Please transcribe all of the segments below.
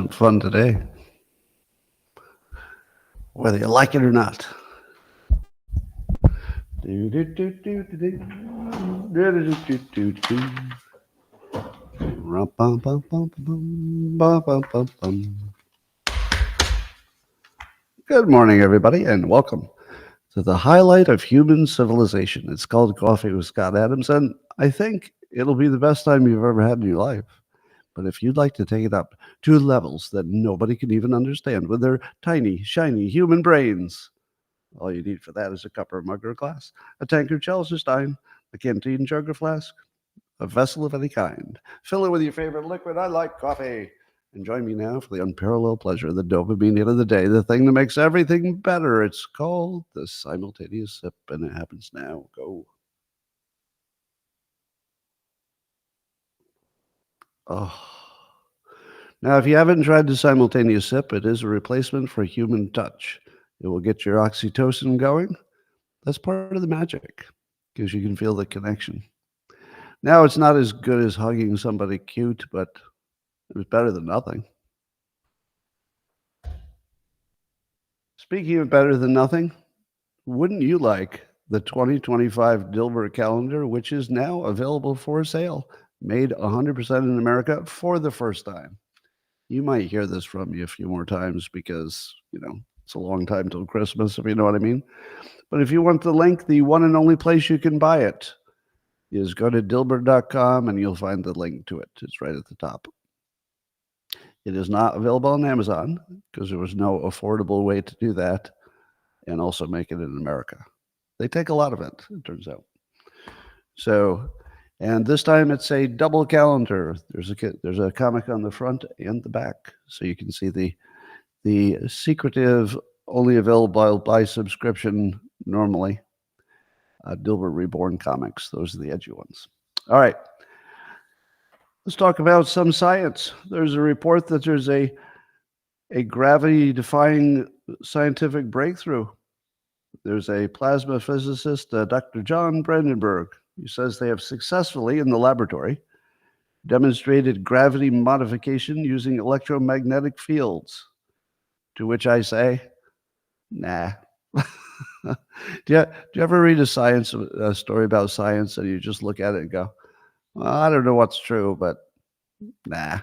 some fun today, whether you like it or not. Good morning, everybody, and welcome to the highlight of human civilization. It's called Coffee with Scott Adams, and I think it'll be the best time you've ever had in your life. But if you'd like to take it up to levels that nobody can even understand with their tiny, shiny human brains, all you need for that is a cup or a mug or a glass, a tankard, chalice or stein, a canteen, jug or flask, a vessel of any kind. Fill it with your favorite liquid. I like coffee. And join me now for the unparalleled pleasure, the dopamine hit of the day, the thing that makes everything better. It's called the simultaneous sip, and it happens now. Go. Oh. Now, if you haven't tried the simultaneous sip, it is a replacement for human touch. It will get your oxytocin going. That's part of the magic, because you can feel the connection. Now, it's not as good as hugging somebody cute, but it was better than nothing. Speaking of better than nothing, wouldn't you like the 2025 Dilbert calendar, which is now available for sale, made 100% in America for the first time? You might hear this from me a few more times because, it's a long time till Christmas, if you know what I mean. But if you want the link, the one and only place you can buy it is go to dilbert.com and you'll find the link to it. It's right at the top. It is not available on Amazon because there was no affordable way to do that and also make it in America. They take a lot of it turns out. So, and this time it's a double calendar. There's a comic on the front and the back, so you can see the secretive, only available by subscription normally. Dilbert Reborn comics. Those are the edgy ones. All right. Let's talk about some science. There's a report that there's a gravity-defying scientific breakthrough. There's a plasma physicist, Dr. John Brandenburg. He says they have successfully, in the laboratory, demonstrated gravity modification using electromagnetic fields. To which I say, nah. Do you ever read a story about science and you just look at it and go, well, I don't know what's true, but nah.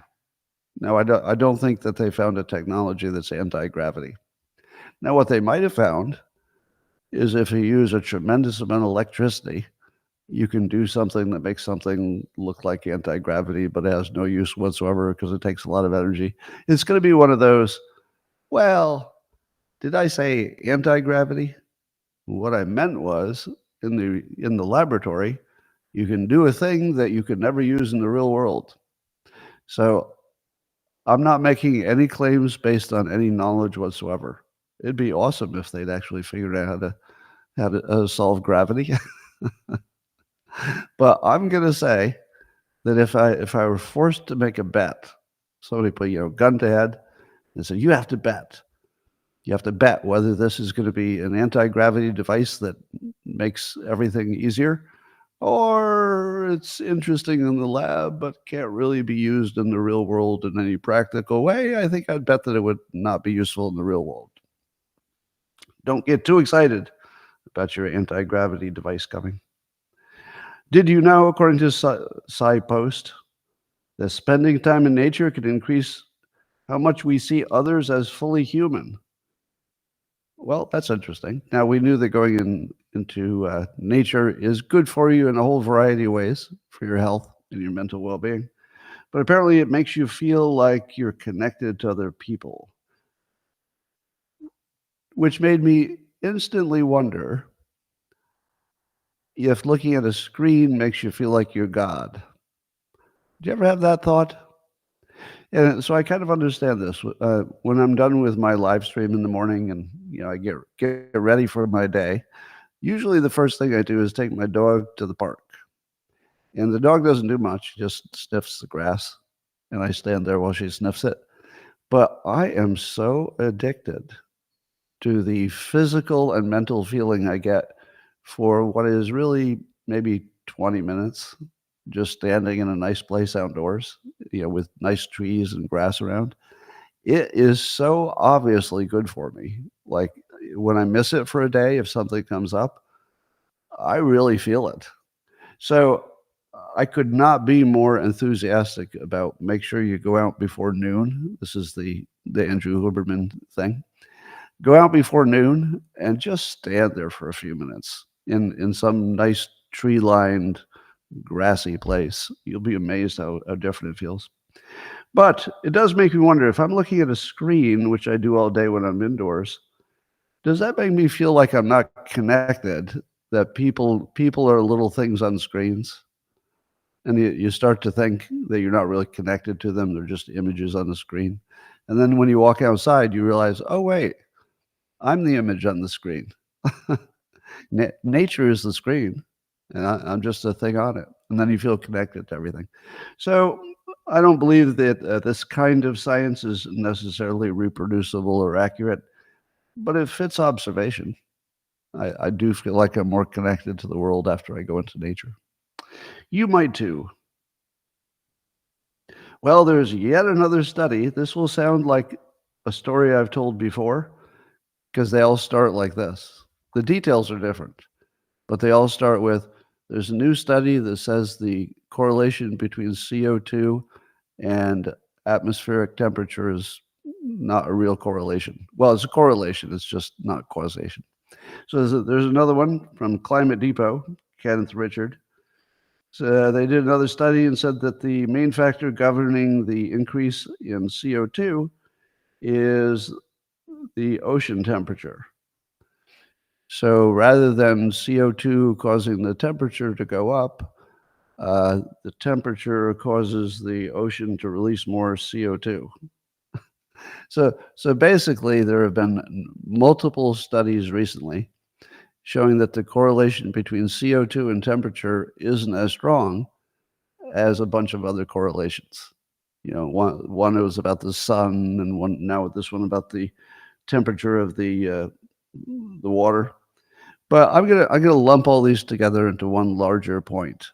No, I don't think that they found a technology that's anti-gravity. Now, what they might have found is if you use a tremendous amount of electricity, you can do something that makes something look like anti-gravity, but it has no use whatsoever because it takes a lot of energy. It's going to be one of those, well, did I say anti-gravity? What I meant was, in the laboratory, you can do a thing that you could never use in the real world. So I'm not making any claims based on any knowledge whatsoever. It'd be awesome if they'd actually figured out how to solve gravity. But I'm going to say that if I were forced to make a bet, somebody put gun to head and said, you have to bet. You have to bet whether this is going to be an anti-gravity device that makes everything easier, or it's interesting in the lab but can't really be used in the real world in any practical way. I think I'd bet that it would not be useful in the real world. Don't get too excited about your anti-gravity device coming. Did you know, according to SciPost, that spending time in nature can increase how much we see others as fully human? Well, that's interesting. Now, we knew that going into nature is good for you in a whole variety of ways for your health and your mental well-being. But apparently it makes you feel like you're connected to other people, which made me instantly wonder if looking at a screen makes you feel like you're God. Do you ever have that thought? And so I kind of understand this. When I'm done with my live stream in the morning and I get ready for my day, usually the first thing I do is take my dog to the park. And the dog doesn't do much, just sniffs the grass, and I stand there while she sniffs it. But I am so addicted to the physical and mental feeling I get for what is really maybe 20 minutes just standing in a nice place outdoors, with nice trees and grass around. It is so obviously good for me. Like, when I miss it for a day, if something comes up, I really feel it. So, I could not be more enthusiastic about make sure you go out before noon. This is the Andrew Huberman thing. Go out before noon and just stand there for a few minutes in some nice tree-lined, grassy place. You'll be amazed how different it feels. But it does make me wonder if I'm looking at a screen, which I do all day when I'm indoors, does that make me feel like I'm not connected? That people are little things on screens, and you start to think that you're not really connected to them. They're just images on the screen. And then when you walk outside, you realize, oh wait, I'm the image on the screen. Nature is the screen, and I'm just a thing on it. And then you feel connected to everything. So I don't believe that this kind of science is necessarily reproducible or accurate, but it fits observation. I do feel like I'm more connected to the world after I go into nature. You might too. Well, there's yet another study. This will sound like a story I've told before because they all start like this. The details are different, but they all start with there's a new study that says the correlation between CO2 and atmospheric temperature is not a real correlation. Well, it's a correlation, it's just not causation. So there's another one from Climate Depot, Kenneth Richard. So they did another study and said that the main factor governing the increase in CO2 is the ocean temperature. So rather than CO2 causing the temperature to go up, the temperature causes the ocean to release more CO2. So basically, there have been multiple studies recently showing that the correlation between CO2 and temperature isn't as strong as a bunch of other correlations. You know, one was about the sun, and one now this one about the temperature of the water. But I'm gonna lump all these together into one larger point.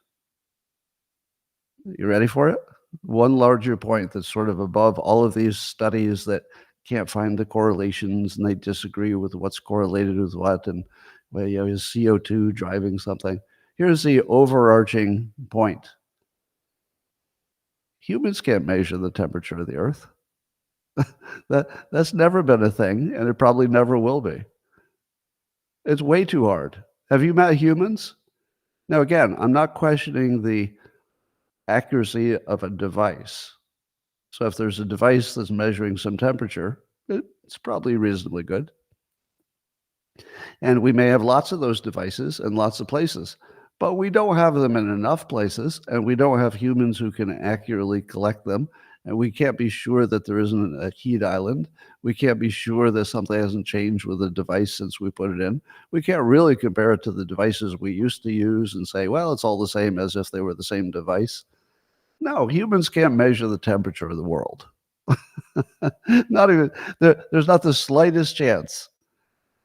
You ready for it? One larger point that's sort of above all of these studies that can't find the correlations and they disagree with what's correlated with what, and well, you know, is CO2 driving something? Here's the overarching point. Humans can't measure the temperature of the earth. That's never been a thing, and it probably never will be. It's way too hard. Have you met humans? Now, again, I'm not questioning the accuracy of a device. So if there's a device that's measuring some temperature, it's probably reasonably good. And we may have lots of those devices in lots of places, but we don't have them in enough places, and we don't have humans who can accurately collect them. And we can't be sure that there isn't a heat island. We can't be sure that something hasn't changed with the device since we put it in. We can't really compare it to the devices we used to use and say, well, it's all the same as if they were the same device. No, humans can't measure the temperature of the world. Not even there's not the slightest chance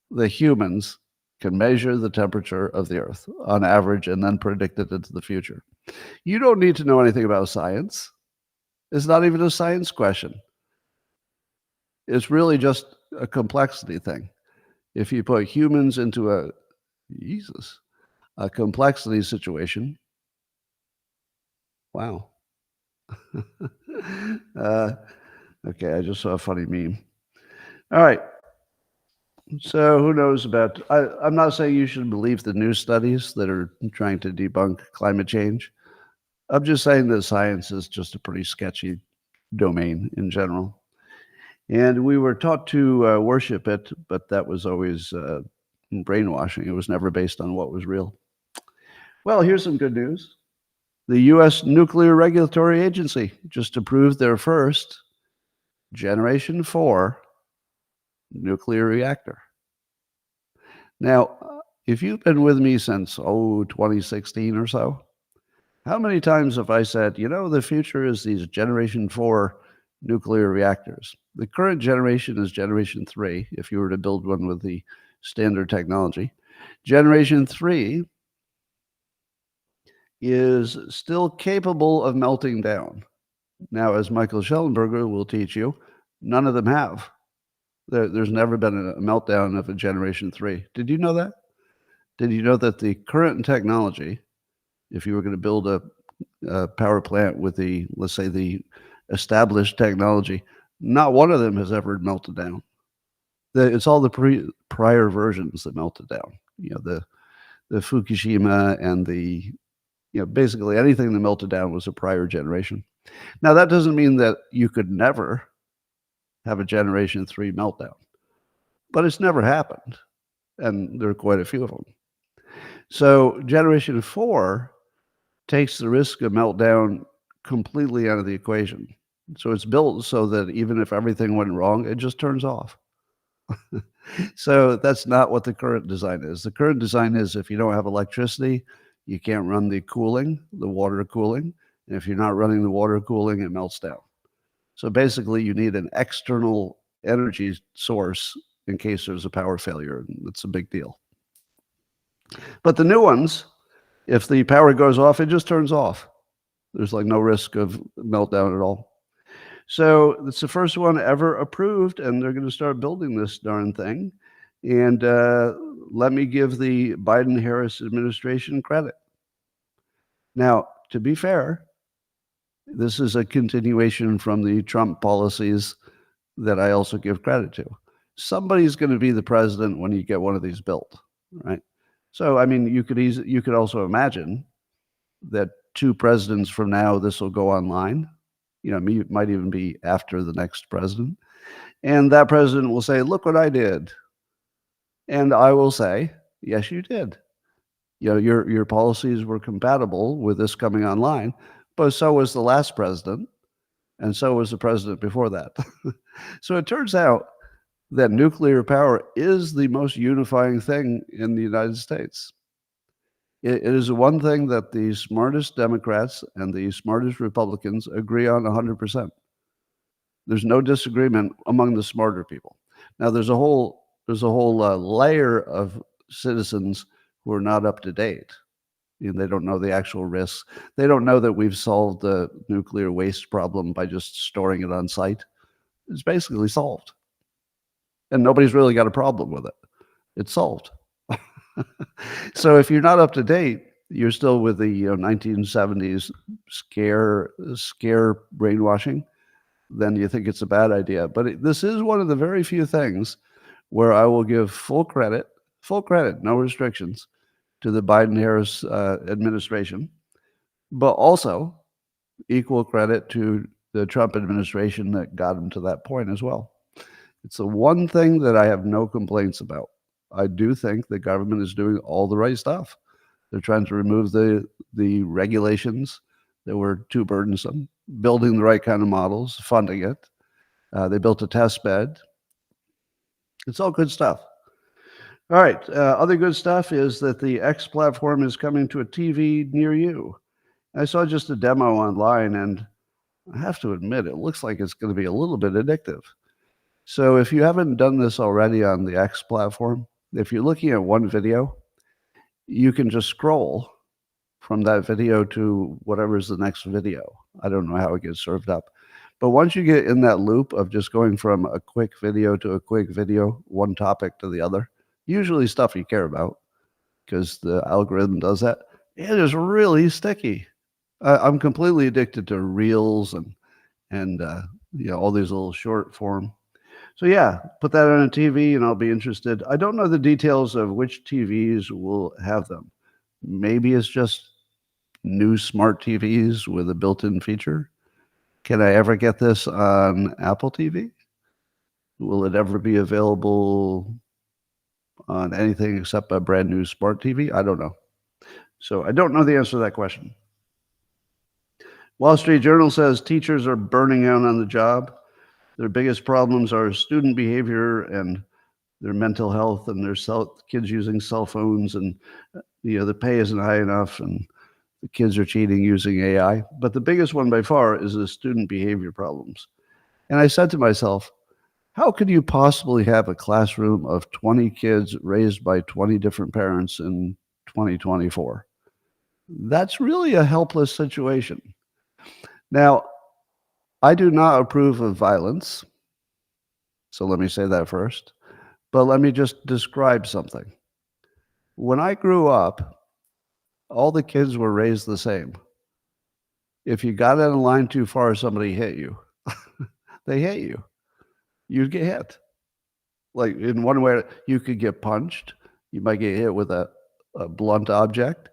that humans can measure the temperature of the earth on average and then predict it into the future. You don't need to know anything about science. It's not even a science question. It's really just a complexity thing. If you put humans into a complexity situation, wow. uh, okay, I just saw a funny meme. All right. So who knows about I'm not saying you should believe the new studies that are trying to debunk climate change. I'm just saying that science is just a pretty sketchy domain in general. And we were taught to worship it, but that was always brainwashing. It was never based on what was real. Well, here's some good news. The U.S. Nuclear Regulatory Agency just approved their first Generation 4 nuclear reactor. Now, if you've been with me since, 2016 or so, how many times have I said, you know, the future is these Generation 4 nuclear reactors? The current generation is Generation 3, if you were to build one with the standard technology. Generation 3 is still capable of melting down. Now, as Michael Schellenberger will teach you, None of them have. There's never been a meltdown of a Generation 3. Did you know that? Did you know that the current technology, if you were going to build a power plant with let's say, the established technology, not one of them has ever melted down. It's all the prior versions that melted down. The Fukushima and basically anything that melted down was a prior generation. Now, that doesn't mean that you could never have a Generation 3 meltdown, but it's never happened, and there are quite a few of them. So Generation 4 takes the risk of meltdown completely out of the equation. So it's built so that even if everything went wrong, it just turns off. So that's not what the current design is. The current design is if you don't have electricity, you can't run the water cooling. And if you're not running the water cooling, it melts down. So basically, you need an external energy source in case there's a power failure. That's a big deal. But the new ones, if the power goes off, it just turns off. There's like no risk of meltdown at all. So it's the first one ever approved, and they're going to start building this darn thing. And let me give the Biden-Harris administration credit. Now, to be fair, this is a continuation from the Trump policies that I also give credit to. Somebody's going to be the president when you get one of these built, right? So, I mean, you could also imagine that 2 presidents from now, this will go online. It might even be after the next president. And that president will say, look what I did. And I will say, yes, you did. Your policies were compatible with this coming online, but so was the last president, and so was the president before that. So it turns out that nuclear power is the most unifying thing in the United States. It is the one thing that the smartest Democrats and the smartest Republicans agree on 100%. There's no disagreement among the smarter people. Now, there's a whole layer of citizens who are not up to date. They don't know the actual risks. They don't know that we've solved the nuclear waste problem by just storing it on site. It's basically solved. And nobody's really got a problem with it. It's solved. So if you're not up to date, you're still with the 1970s scare brainwashing, then you think it's a bad idea. But this is one of the very few things where I will give full credit, no restrictions, to the Biden-Harris administration, but also equal credit to the Trump administration that got him to that point as well. It's the one thing that I have no complaints about. I do think the government is doing all the right stuff. They're trying to remove the regulations that were too burdensome, building the right kind of models, funding it. They built a test bed. It's all good stuff. All right. Other good stuff is that the X platform is coming to a TV near you. I saw just a demo online, and I have to admit, it looks like it's going to be a little bit addictive. So if you haven't done this already on the X platform, if you're looking at one video, you can just scroll from that video to whatever's the next video. I don't know how it gets served up. But once you get in that loop of just going from a quick video to a quick video, one topic to the other, usually stuff you care about, because the algorithm does that, it is really sticky. I'm completely addicted to reels and all these little short form. So yeah, put that on a TV and I'll be interested. I don't know the details of which TVs will have them. Maybe it's just new smart TVs with a built-in feature. Can I ever get this on Apple TV? Will it ever be available on anything except a brand new smart TV? I don't know. So I don't know the answer to that question. Wall Street Journal says teachers are burning out on the job. Their biggest problems are student behavior and their mental health, and their kids using cell phones, and the pay isn't high enough, and the kids are cheating using AI. But the biggest one by far is the student behavior problems. And I said to myself, how could you possibly have a classroom of 20 kids raised by 20 different parents in 2024? That's really a helpless situation. Now, I do not approve of violence. So let me say that first. But let me just describe something. When I grew up, all the kids were raised the same. If you got out of line too far, somebody hit you. They hit you. You'd get hit. Like in one way, you could get punched. You might get hit with a blunt object.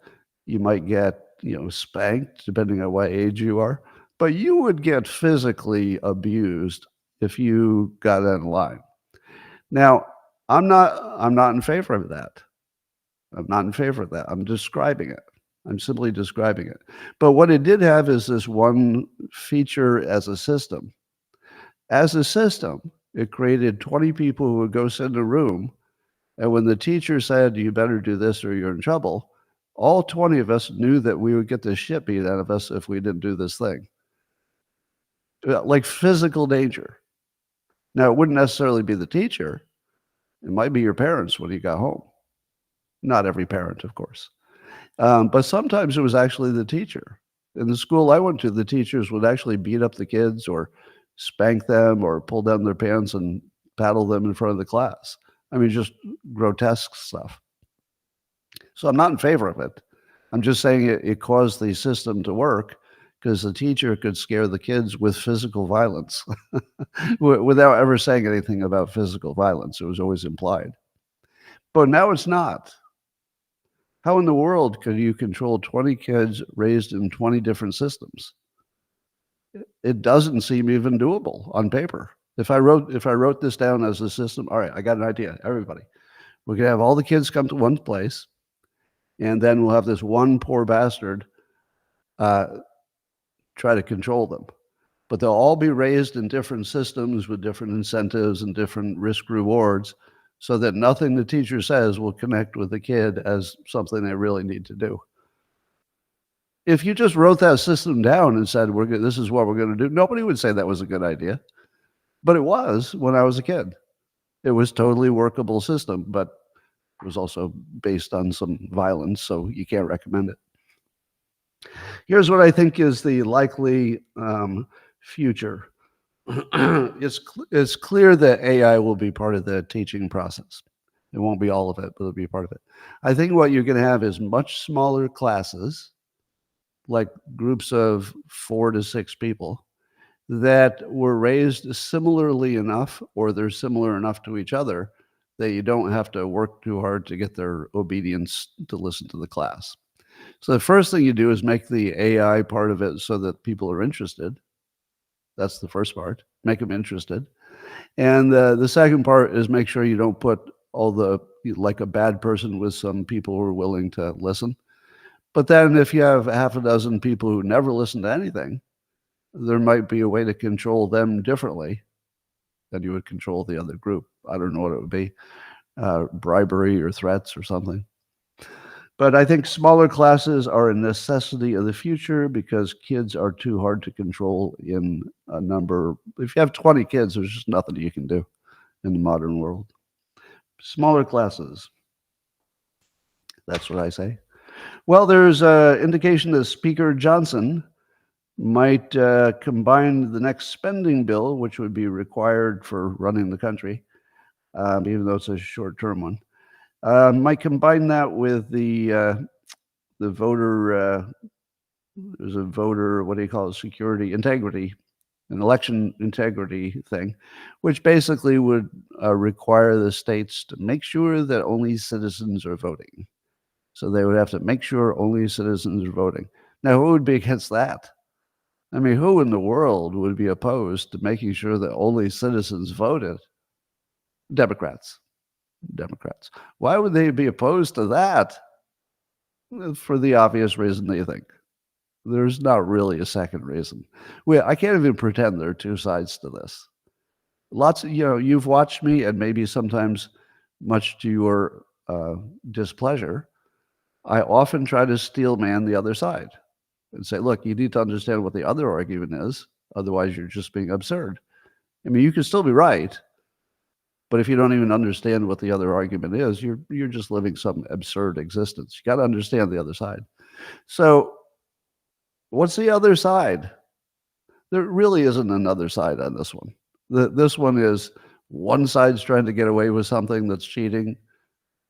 You might get, spanked, depending on what age you are. But you would get physically abused if you got out of line. Now, I'm not in favor of that. I'm not in favor of that. I'm describing it. I'm simply describing it. But what it did have is this one feature as a system. As a system, it created 20 people who would go sit in a room, and when the teacher said, "You better do this or you're in trouble," all 20 of us knew that we would get the shit beat out of us if we didn't do this thing. Like physical danger. Now, it wouldn't necessarily be the teacher. It might be your parents when you got home. Not every parent, of course. But sometimes it was actually the teacher. In the school I went to, the teachers would actually beat up the kids or spank them or pull down their pants and paddle them in front of the class. I mean, just grotesque stuff. So I'm not in favor of it. I'm just saying it caused the system to work because the teacher could scare the kids with physical violence without ever saying anything about physical violence. It was always implied. But now it's not. How in the world could you control 20 kids raised in 20 different systems? It doesn't seem even doable on paper. If I wrote this down as a system, all right, I got an idea. Everybody, we're gonna have all the kids come to one place, and then we'll have this one poor bastard try to control them. But they'll all be raised in different systems with different incentives and different risk rewards, so that nothing the teacher says will connect with the kid as something they really need to do. If you just wrote that system down and said, this is what we're going to do, nobody would say that was a good idea. But it was when I was a kid. It was totally workable system, but it was also based on some violence, so you can't recommend it. Here's what I think is the likely future. It's clear that AI will be part of the teaching process. It won't be all of it, but it'll be part of it. I think what you're going to have is much smaller classes, like groups of 4 to 6 people that were raised similarly enough, or they're similar enough to each other that you don't have to work too hard to get their obedience to listen to the class. So the first thing you do is make the AI part of it so that people are interested. That's the first part, make them interested. And the second part is make sure you don't put like a bad person with some people who are willing to listen. But then if you have half a dozen people who never listen to anything, there might be a way to control them differently than you would control the other group. I don't know what it would be, bribery or threats or something. But I think smaller classes are a necessity of the future because kids are too hard to control in a number. If you have 20 kids, there's just nothing you can do in the modern world. Smaller classes. That's what I say. Well, there's indication that Speaker Johnson might combine the next spending bill, which would be required for running the country, even though it's a short-term one. Might combine that with the voter, there's a voter, what do you call it, security, integrity, an election integrity thing, which basically would require the states to make sure that only citizens are voting. So they would have to make sure only citizens are voting. Now, who would be against that? I mean, who in the world would be opposed to making sure that only citizens voted? Democrats. Why would they be opposed to that? For the obvious reason they think. There's not really a second reason. I can't even pretend there are two sides to this. Lots of, you've watched me, and maybe sometimes much to your displeasure, I often try to steel man the other side and say, look, you need to understand what the other argument is. Otherwise, you're just being absurd. I mean, you can still be right, but if you don't even understand what the other argument is, you're just living some absurd existence. You got to understand the other side. So what's the other side? There really isn't another side on this one. This one is One side's trying to get away with something that's cheating,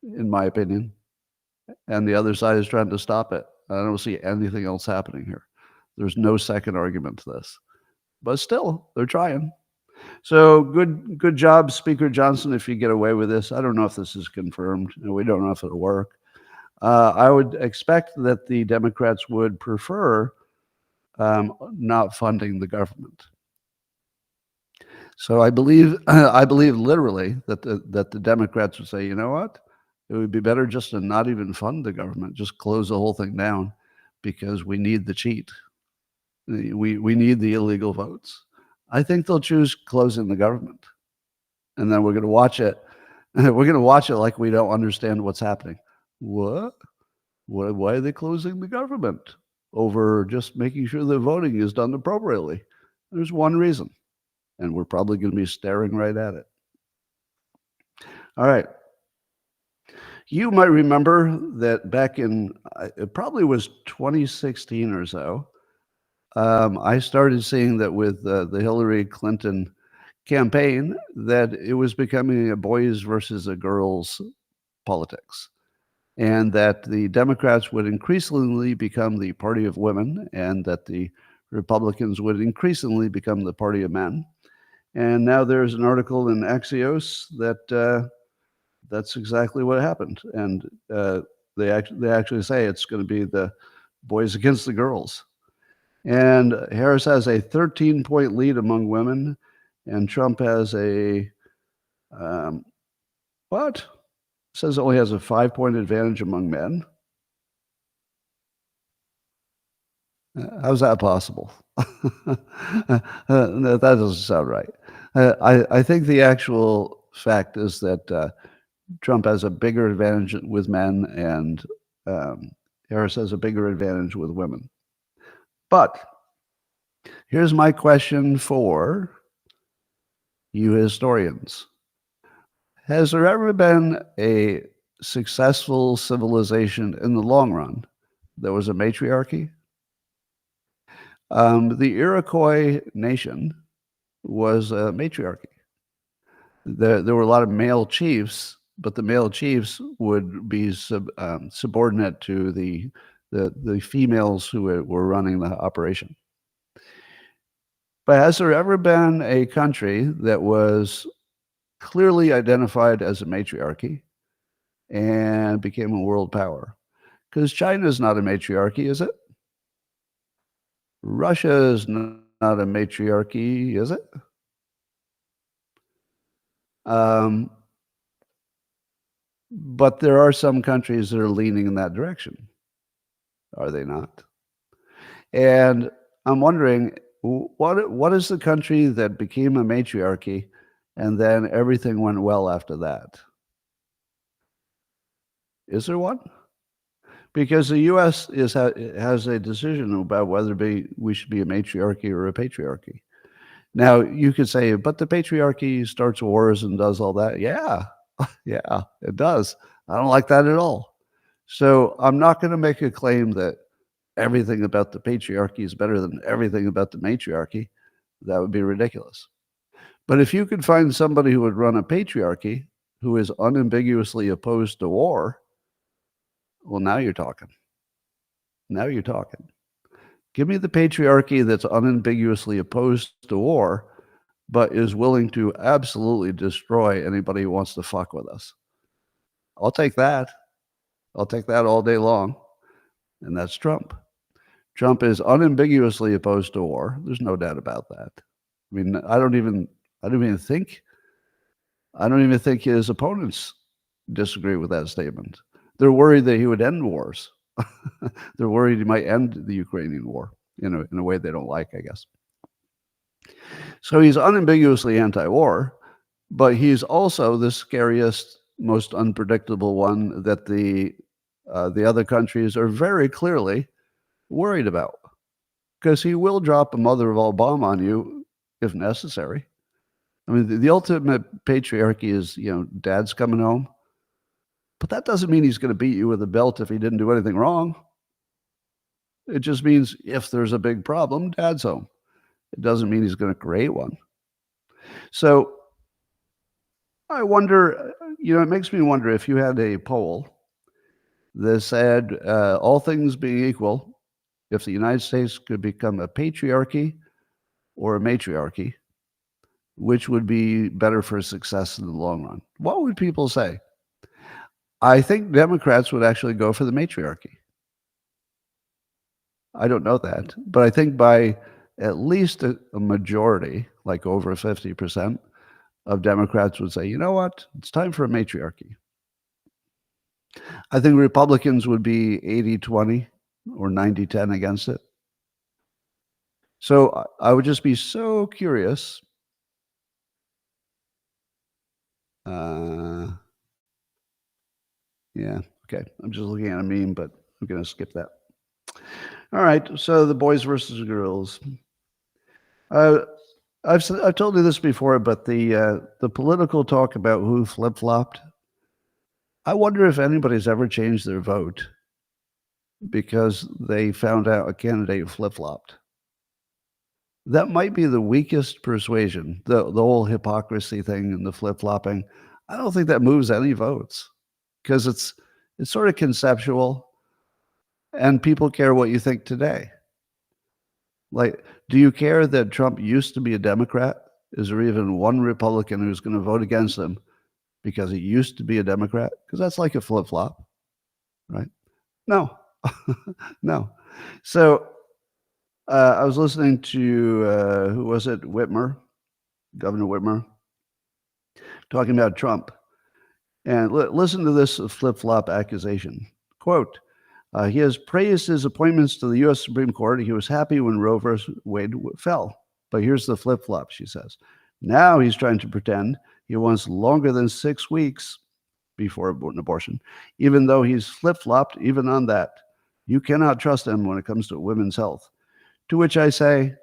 in my opinion, and the other side is trying to stop it. I don't see anything else happening here. There's no second argument to this. But still, they're trying. So good job, Speaker Johnson, if you get away with this. I don't know if this is confirmed. We don't know if it'll work. I would expect that the Democrats would prefer not funding the government. So I believe literally that the Democrats would say, you know what, it would be better just to not even fund the government, just close the whole thing down, because we need the cheat. We need the illegal votes. I think they'll choose closing the government, and then we're going to watch it. We're going to watch it like we don't understand what's happening. What? Why are they closing the government? Over just making sure the voting is done appropriately. There's one reason, and we're probably going to be staring right at it. All right. You might remember that back in, it probably was 2016 or so, I started seeing that with the Hillary Clinton campaign, that it was becoming a boys versus a girls politics, and that the Democrats would increasingly become the party of women, and that the Republicans would increasingly become the party of men. And now there's an article in Axios that that's exactly what happened, and they actually say it's going to be the boys against the girls. And Harris has a 13-point lead among women, and Trump has a what? Says only has a 5-point advantage among men. How's that possible? That doesn't sound right. I think the actual fact is that Trump has a bigger advantage with men, and Harris has a bigger advantage with women. But here's my question for you historians. Has there ever been a successful civilization in the long run that was a matriarchy? The Iroquois nation was a matriarchy. There were a lot of male chiefs, but the male chiefs would be subordinate to the females who were running the operation. But has there ever been a country that was clearly identified as a matriarchy and became a world power? Because China is not a matriarchy, is it? Russia is not a matriarchy, is it? But there are some countries that are leaning in that direction. Are they not? And I'm wondering, what is the country that became a matriarchy and then everything went well after that? Is there one? Because the U.S. has a decision about whether we should be a matriarchy or a patriarchy. Now, you could say, but the patriarchy starts wars and does all that. Yeah, yeah, it does. I don't like that at all. So I'm not going to make a claim that everything about the patriarchy is better than everything about the matriarchy. That would be ridiculous. But if you could find somebody who would run a patriarchy who is unambiguously opposed to war, well, now you're talking. Now you're talking. Give me the patriarchy that's unambiguously opposed to war, but is willing to absolutely destroy anybody who wants to fuck with us. I'll take that. I'll take that all day long. And that's Trump. Trump is unambiguously opposed to war. There's no doubt about that. I mean, I don't even think his opponents disagree with that statement. They're worried that he would end wars. They're worried he might end the Ukrainian war in a way they don't like, I guess. So he's unambiguously anti-war, but he's also the scariest, most unpredictable one that the other countries are very clearly worried about, because he will drop a mother of all bomb on you if necessary. I mean, the ultimate patriarchy is, dad's coming home, but that doesn't mean he's going to beat you with a belt if he didn't do anything wrong. It just means if there's a big problem, dad's home. It doesn't mean he's going to create one. So I wonder, it makes me wonder if you had a poll that said, all things being equal, if the United States could become a patriarchy or a matriarchy, which would be better for success in the long run? What would people say? I think Democrats would actually go for the matriarchy. I don't know that, but I think by at least a majority, like over 50% of Democrats would say, you know what, it's time for a matriarchy. I think Republicans would be 80-20 or 90-10 against it. So I would just be so curious. Yeah, okay. I'm just looking at a meme, but I'm going to skip that. All right, so the boys versus the girls. I've told you this before, but the political talk about who flip-flopped, I wonder if anybody's ever changed their vote because they found out a candidate flip-flopped. That might be the weakest persuasion, the whole hypocrisy thing and the flip-flopping. I don't think that moves any votes because it's sort of conceptual and people care what you think today. Like, do you care that Trump used to be a Democrat? Is there even one Republican who's going to vote against him because he used to be a Democrat? Because that's like a flip-flop, right? No, no. So I was listening to, who was it? Governor Whitmer, talking about Trump. And listen to this flip-flop accusation. Quote, he has praised his appointments to the U.S. Supreme Court. He was happy when Roe versus Wade fell. But here's the flip-flop, she says. Now he's trying to pretend he wants longer than 6 weeks before an abortion, even though he's flip-flopped even on that. You cannot trust him when it comes to women's health. To which I say,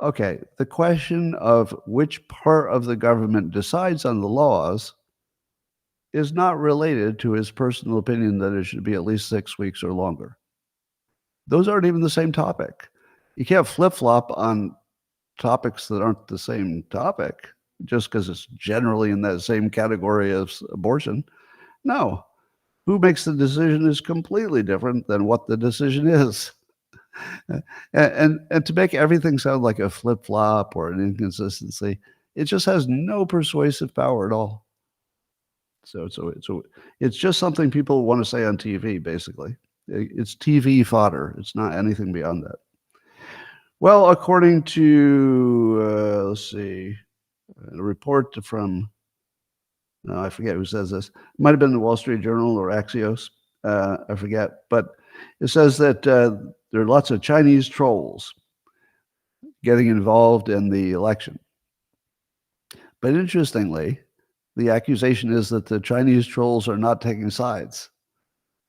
okay, the question of which part of the government decides on the laws is not related to his personal opinion that it should be at least 6 weeks or longer. Those aren't even the same topic. You can't flip-flop on topics that aren't the same topic just because it's generally in that same category as abortion. No. Who makes the decision is completely different than what the decision is. And to make everything sound like a flip-flop or an inconsistency, it just has no persuasive power at all. So it's just something people want to say on TV, basically. It's TV fodder. It's not anything beyond that. Well, according to, let's see, a report from, I forget who says this. It might have been the Wall Street Journal or Axios. I forget. But it says that there are lots of Chinese trolls getting involved in the election. But interestingly, the accusation is that the Chinese trolls are not taking sides.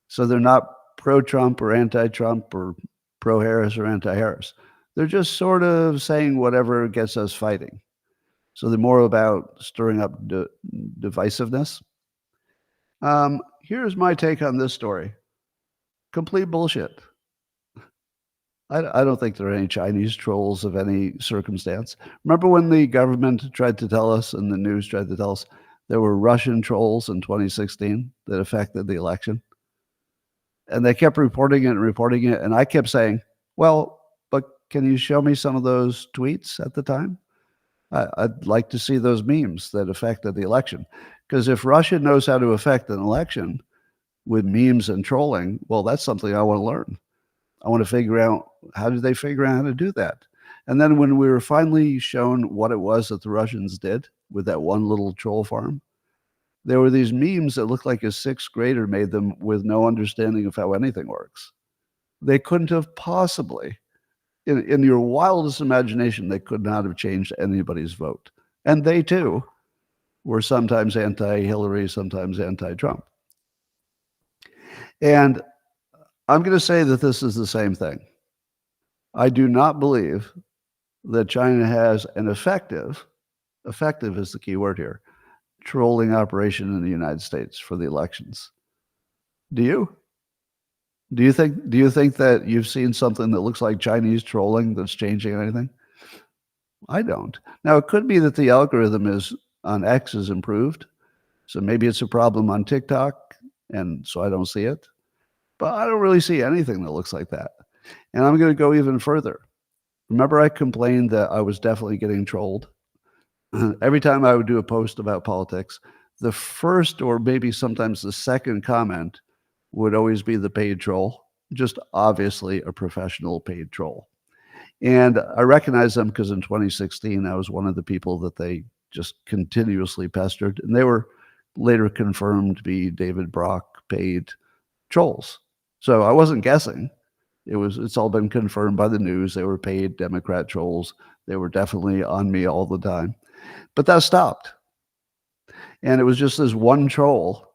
So they're not pro-Trump or anti-Trump or pro-Harris or anti-Harris. They're just sort of saying whatever gets us fighting. So they're more about stirring up divisiveness. Here's my take on this story. Complete bullshit. I don't think there are any Chinese trolls of any circumstance. Remember when the government tried to tell us and the news tried to tell us there were Russian trolls in 2016 that affected the election? And they kept reporting it. And I kept saying, well, but can you show me some of those tweets at the time? I'd like to see those memes that affected the election. Because if Russia knows how to affect an election with memes and trolling, well, that's something I want to learn. I want to figure out, how did they figure out how to do that? And then when we were finally shown what it was that the Russians did with that one little troll farm, there were these memes that looked like a sixth grader made them with no understanding of how anything works. They couldn't have possibly, in your wildest imagination, they could not have changed anybody's vote. And they too were sometimes anti-Hillary, sometimes anti-Trump. And I'm going to say that this is the same thing. I do not believe that China has an effective is the key word here, trolling operation in the United States for the elections. Do you? Do you think that you've seen something that looks like Chinese trolling that's changing anything? I don't. Now, it could be that the algorithm on X is improved, So maybe it's a problem on TikTok, and so I don't see it. But I don't really see anything that looks like that. And I'm going to go even further. Remember, I complained that I was definitely getting trolled? Every time I would do a post about politics, the first or maybe sometimes the second comment would always be the paid troll, just obviously a professional paid troll. And I recognize them because in 2016, I was one of the people that they just continuously pestered. And they were later confirmed to be David Brock paid trolls. So I wasn't guessing. It's all been confirmed by the news. They were paid Democrat trolls. They were definitely on me all the time. But that stopped. And it was just this one troll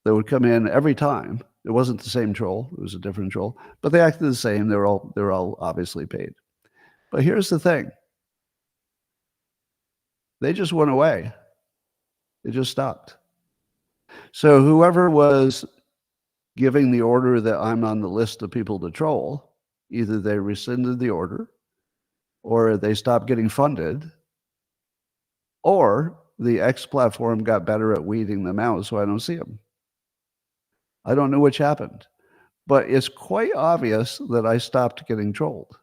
that would come in every time. It wasn't the same troll. It was a different troll. But they acted the same. They were all obviously paid. But here's the thing. They just went away. It just stopped. So whoever was giving the order that I'm on the list of people to troll, either they rescinded the order or they stopped getting funded, or the X platform got better at weeding them out so I don't see them. I don't know which happened, but it's quite obvious that I stopped getting trolled.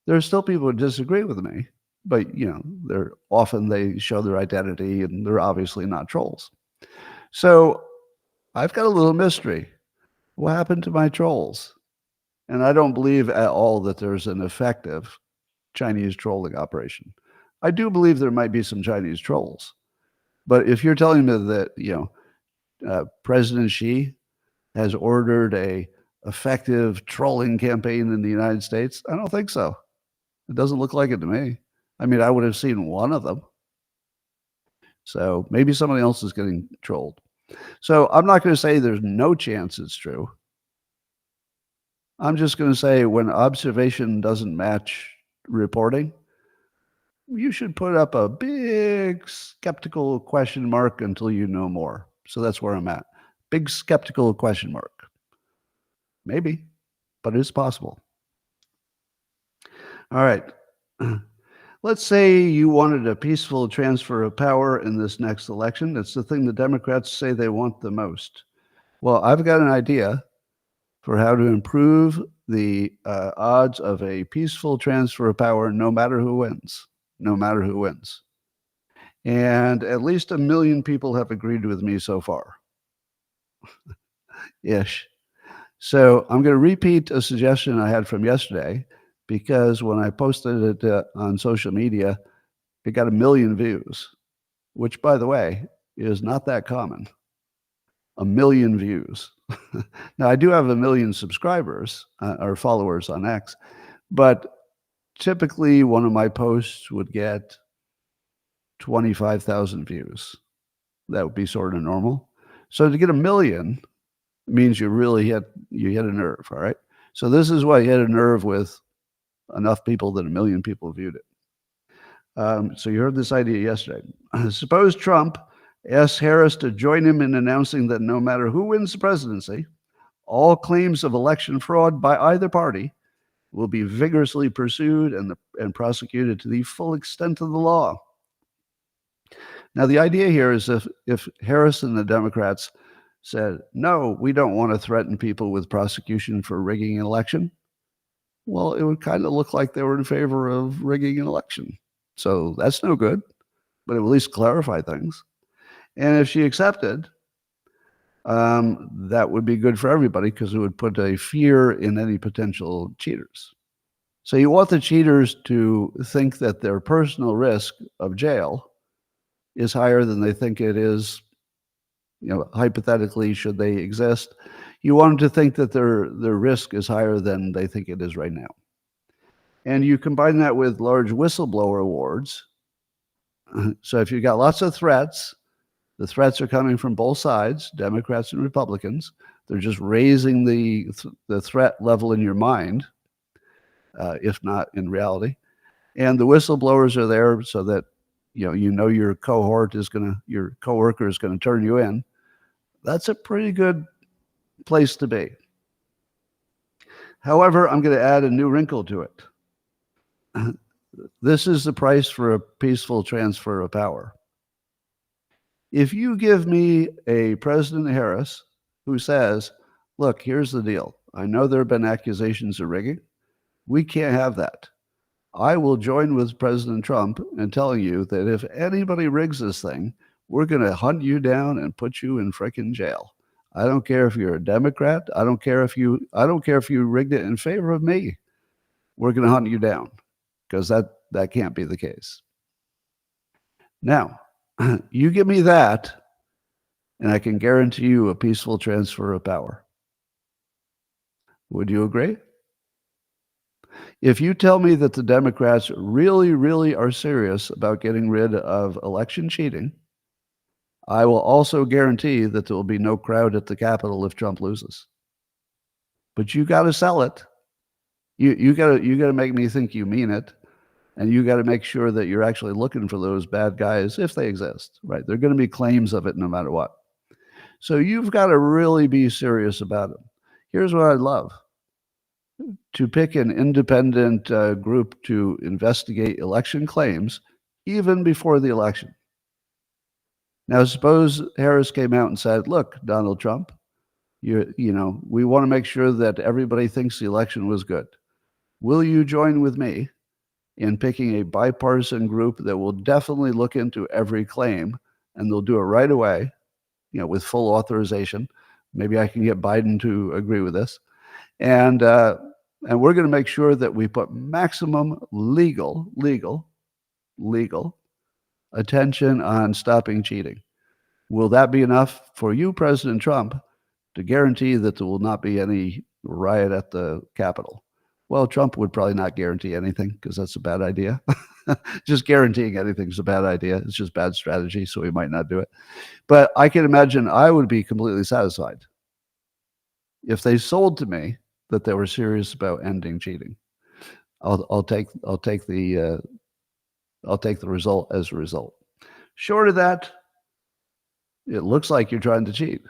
There are still people who disagree with me, but they show their identity and they're obviously not trolls. So I've got a little mystery. What happened to my trolls? And I don't believe at all that there's an effective Chinese trolling operation. I do believe there might be some Chinese trolls. But if you're telling me that, President Xi has ordered a effective trolling campaign in the United States, I don't think so. It doesn't look like it to me. I mean, I would have seen one of them. So maybe somebody else is getting trolled. So I'm not going to say there's no chance it's true. I'm just going to say when observation doesn't match reporting, you should put up a big skeptical question mark until you know more. So that's where I'm at. Big skeptical question mark. Maybe, but it's possible. All right. Let's say you wanted a peaceful transfer of power in this next election. That's the thing the Democrats say they want the most. Well, I've got an idea for how to improve the odds of a peaceful transfer of power no matter who wins. No matter who wins. And at least 1 million people have agreed with me so far. Ish. So I'm going to repeat a suggestion I had from yesterday, because when I posted it on social media, it got 1 million views, which, by the way, is not that common. 1 million views. Now, I do have 1 million subscribers or followers on X, but typically one of my posts would get 25,000 views. That would be sort of normal. So to get 1 million means you really hit a nerve, all right? So this is why you hit a nerve with enough people that 1 million people viewed it. So you heard this idea yesterday. Suppose Trump asks Harris to join him in announcing that no matter who wins the presidency, all claims of election fraud by either party will be vigorously pursued and prosecuted to the full extent of the law. Now, the idea here is if Harris and the Democrats said, no, we don't want to threaten people with prosecution for rigging an election, well, it would kind of look like they were in favor of rigging an election. So that's no good, but it would at least clarify things. And if she accepted, that would be good for everybody, because it would put a fear in any potential cheaters. So you want the cheaters to think that their personal risk of jail is higher than they think it is, hypothetically, should they exist. You want them to think that their risk is higher than they think it is right now. And you combine that with large whistleblower awards. So if you've got lots of threats, the threats are coming from both sides, Democrats and Republicans. They're just raising the threat level in your mind, if not in reality. And the whistleblowers are there so that your coworker is going to turn you in. That's a pretty good place to be. However, I'm going to add a new wrinkle to it. This is the price for a peaceful transfer of power. If you give me a President Harris who says, look, here's the deal. I know there have been accusations of rigging. We can't have that. I will join with President Trump in telling you that if anybody rigs this thing, we're going to hunt you down and put you in frickin' jail. I don't care if you're a Democrat. I don't care if you rigged it in favor of me. We're going to hunt you down because that can't be the case. Now, you give me that, and I can guarantee you a peaceful transfer of power. Would you agree? If you tell me that the Democrats really, really are serious about getting rid of election cheating, I will also guarantee that there will be no crowd at the Capitol if Trump loses. But you got to sell it. You got to make me think you mean it, and you got to make sure that you're actually looking for those bad guys if they exist. Right? There are going to be claims of it no matter what. So you've got to really be serious about it. Here's what I'd love: to pick an independent group to investigate election claims even before the election. Now, suppose Harris came out and said, look, Donald Trump, we want to make sure that everybody thinks the election was good. Will you join with me in picking a bipartisan group that will definitely look into every claim, and they'll do it right away, with full authorization? Maybe I can get Biden to agree with this. And we're going to make sure that we put maximum legal attention on stopping cheating. Will that be enough for you, President Trump, to guarantee that there will not be any riot at the Capitol? Well, Trump would probably not guarantee anything because that's a bad idea. Just guaranteeing anything is a bad idea. It's just bad strategy, so he might not do it. But I can imagine I would be completely satisfied if they sold to me that they were serious about ending cheating. I'll take the result as a result. Short of that, it looks like you're trying to cheat.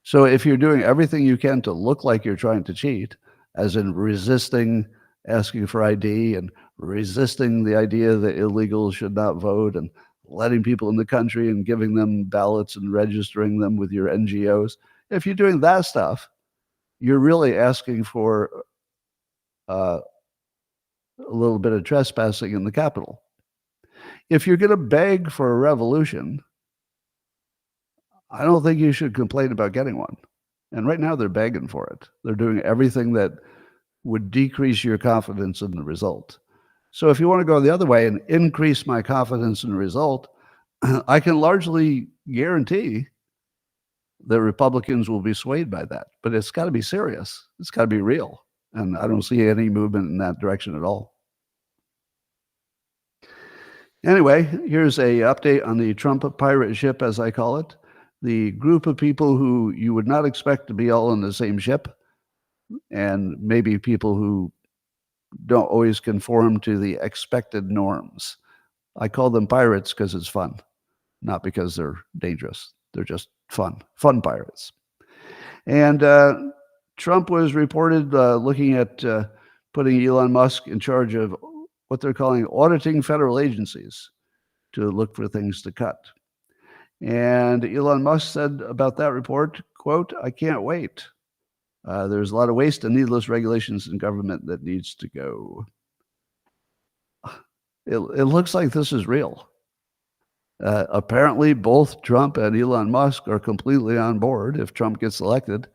So if you're doing everything you can to look like you're trying to cheat, as in resisting asking for ID and resisting the idea that illegals should not vote and letting people in the country and giving them ballots and registering them with your NGOs, if you're doing that stuff, you're really asking for a little bit of trespassing in the Capitol. If you're going to beg for a revolution, I don't think you should complain about getting one. And right now they're begging for it. They're doing everything that would decrease your confidence in the result. So if you want to go the other way and increase my confidence in the result, I can largely guarantee that Republicans will be swayed by that. But it's got to be serious. It's got to be real. And I don't see any movement in that direction at all. Anyway, here's a update on the Trump pirate ship, as I call it. The group of people who you would not expect to be all in the same ship, and maybe people who don't always conform to the expected norms. I call them pirates because it's fun, not because they're dangerous. They're just fun pirates. And Trump was reported looking at putting Elon Musk in charge of what they're calling auditing federal agencies to look for things to cut. And Elon Musk said about that report, quote, I can't wait. There's a lot of waste and needless regulations in government that needs to go. It looks like this is real. Apparently, both Trump and Elon Musk are completely on board, if Trump gets elected,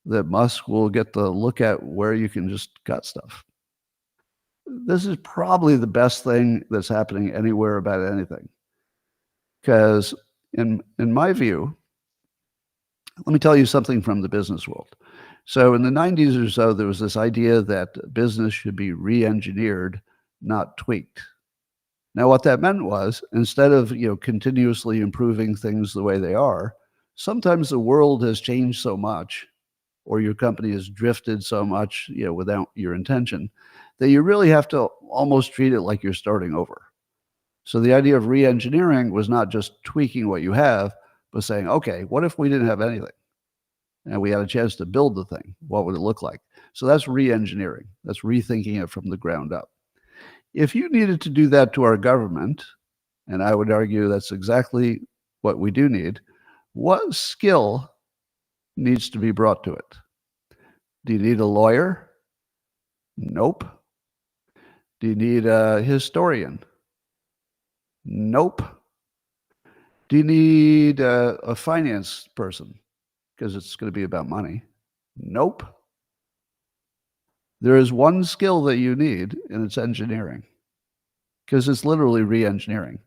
that Musk will get to look at where you can just cut stuff. This is probably the best thing that's happening anywhere about anything. Because in my view, let me tell you something from the business world. So in the 90s or so, there was this idea that business should be re-engineered, not tweaked. Now, what that meant was, instead of continuously improving things the way they are, sometimes the world has changed so much, or your company has drifted so much, without your intention, that you really have to almost treat it like you're starting over. So the idea of re-engineering was not just tweaking what you have, but saying, okay, what if we didn't have anything? And we had a chance to build the thing. What would it look like? So that's re-engineering. That's rethinking it from the ground up. If you needed to do that to our government, and I would argue that's exactly what we do need, what skill needs to be brought to it? Do you need a lawyer? Nope. Do you need a historian? Nope. Do you need a finance person? Because it's going to be about money. Nope. There is one skill that you need, and it's engineering. Because it's literally re-engineering.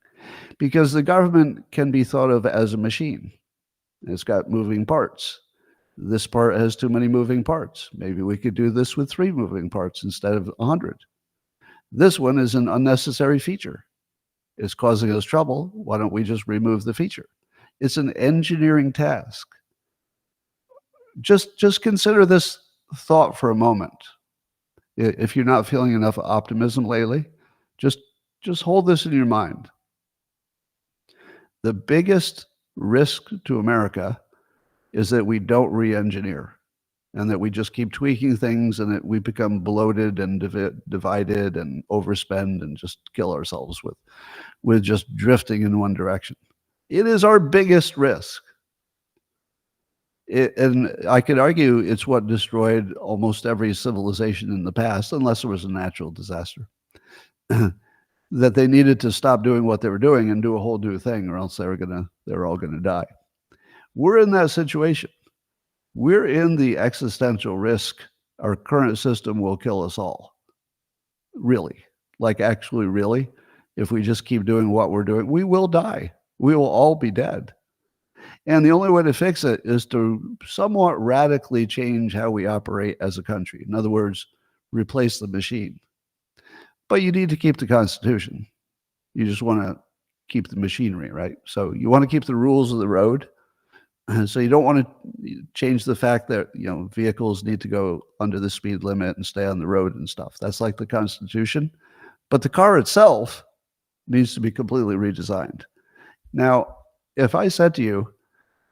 Because the government can be thought of as a machine. It's got moving parts. This part has too many moving parts. Maybe we could do this with 3 moving parts instead of 100. This one is an unnecessary feature. It's causing us trouble. Why don't we just remove the feature? It's an engineering task. Just consider this thought for a moment. If you're not feeling enough optimism lately, just hold this in your mind. The biggest risk to America is that we don't re-engineer, and that we just keep tweaking things, and that we become bloated and divided and overspend and just kill ourselves with just drifting in one direction. It is our biggest risk. And I could argue it's what destroyed almost every civilization in the past, unless it was a natural disaster, that they needed to stop doing what they were doing and do a whole new thing, or else they were all gonna die. We're in that situation. We're in the existential risk. Our current system will kill us all. Really. Like, actually, really. If we just keep doing what we're doing, we will die. We will all be dead. And the only way to fix it is to somewhat radically change how we operate as a country. In other words, replace the machine. But you need to keep the Constitution. You just want to keep the machinery, right? So you want to keep the rules of the road. So you don't want to change the fact that, vehicles need to go under the speed limit and stay on the road and stuff. That's like the Constitution. But the car itself needs to be completely redesigned. Now, if I said to you,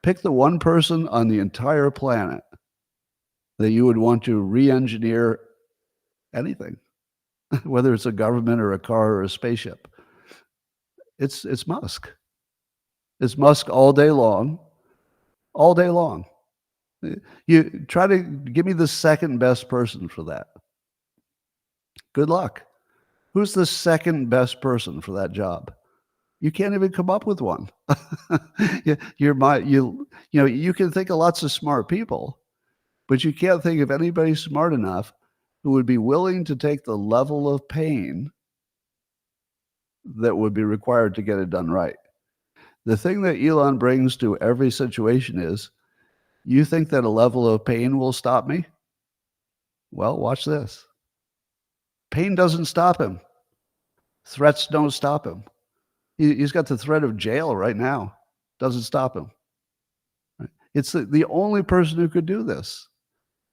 pick the one person on the entire planet that you would want to re-engineer anything, whether it's a government or a car or a spaceship, it's Musk. It's Musk all day long. All day long. You try to give me the second best person for that. Good luck. Who's the second best person for that job? You can't even come up with one. You can think of lots of smart people, but you can't think of anybody smart enough who would be willing to take the level of pain that would be required to get it done right. The thing that Elon brings to every situation is, you think that a level of pain will stop me? Well, watch this. Pain doesn't stop him. Threats don't stop him. He's got the threat of jail right now. Doesn't stop him. It's the only person who could do this.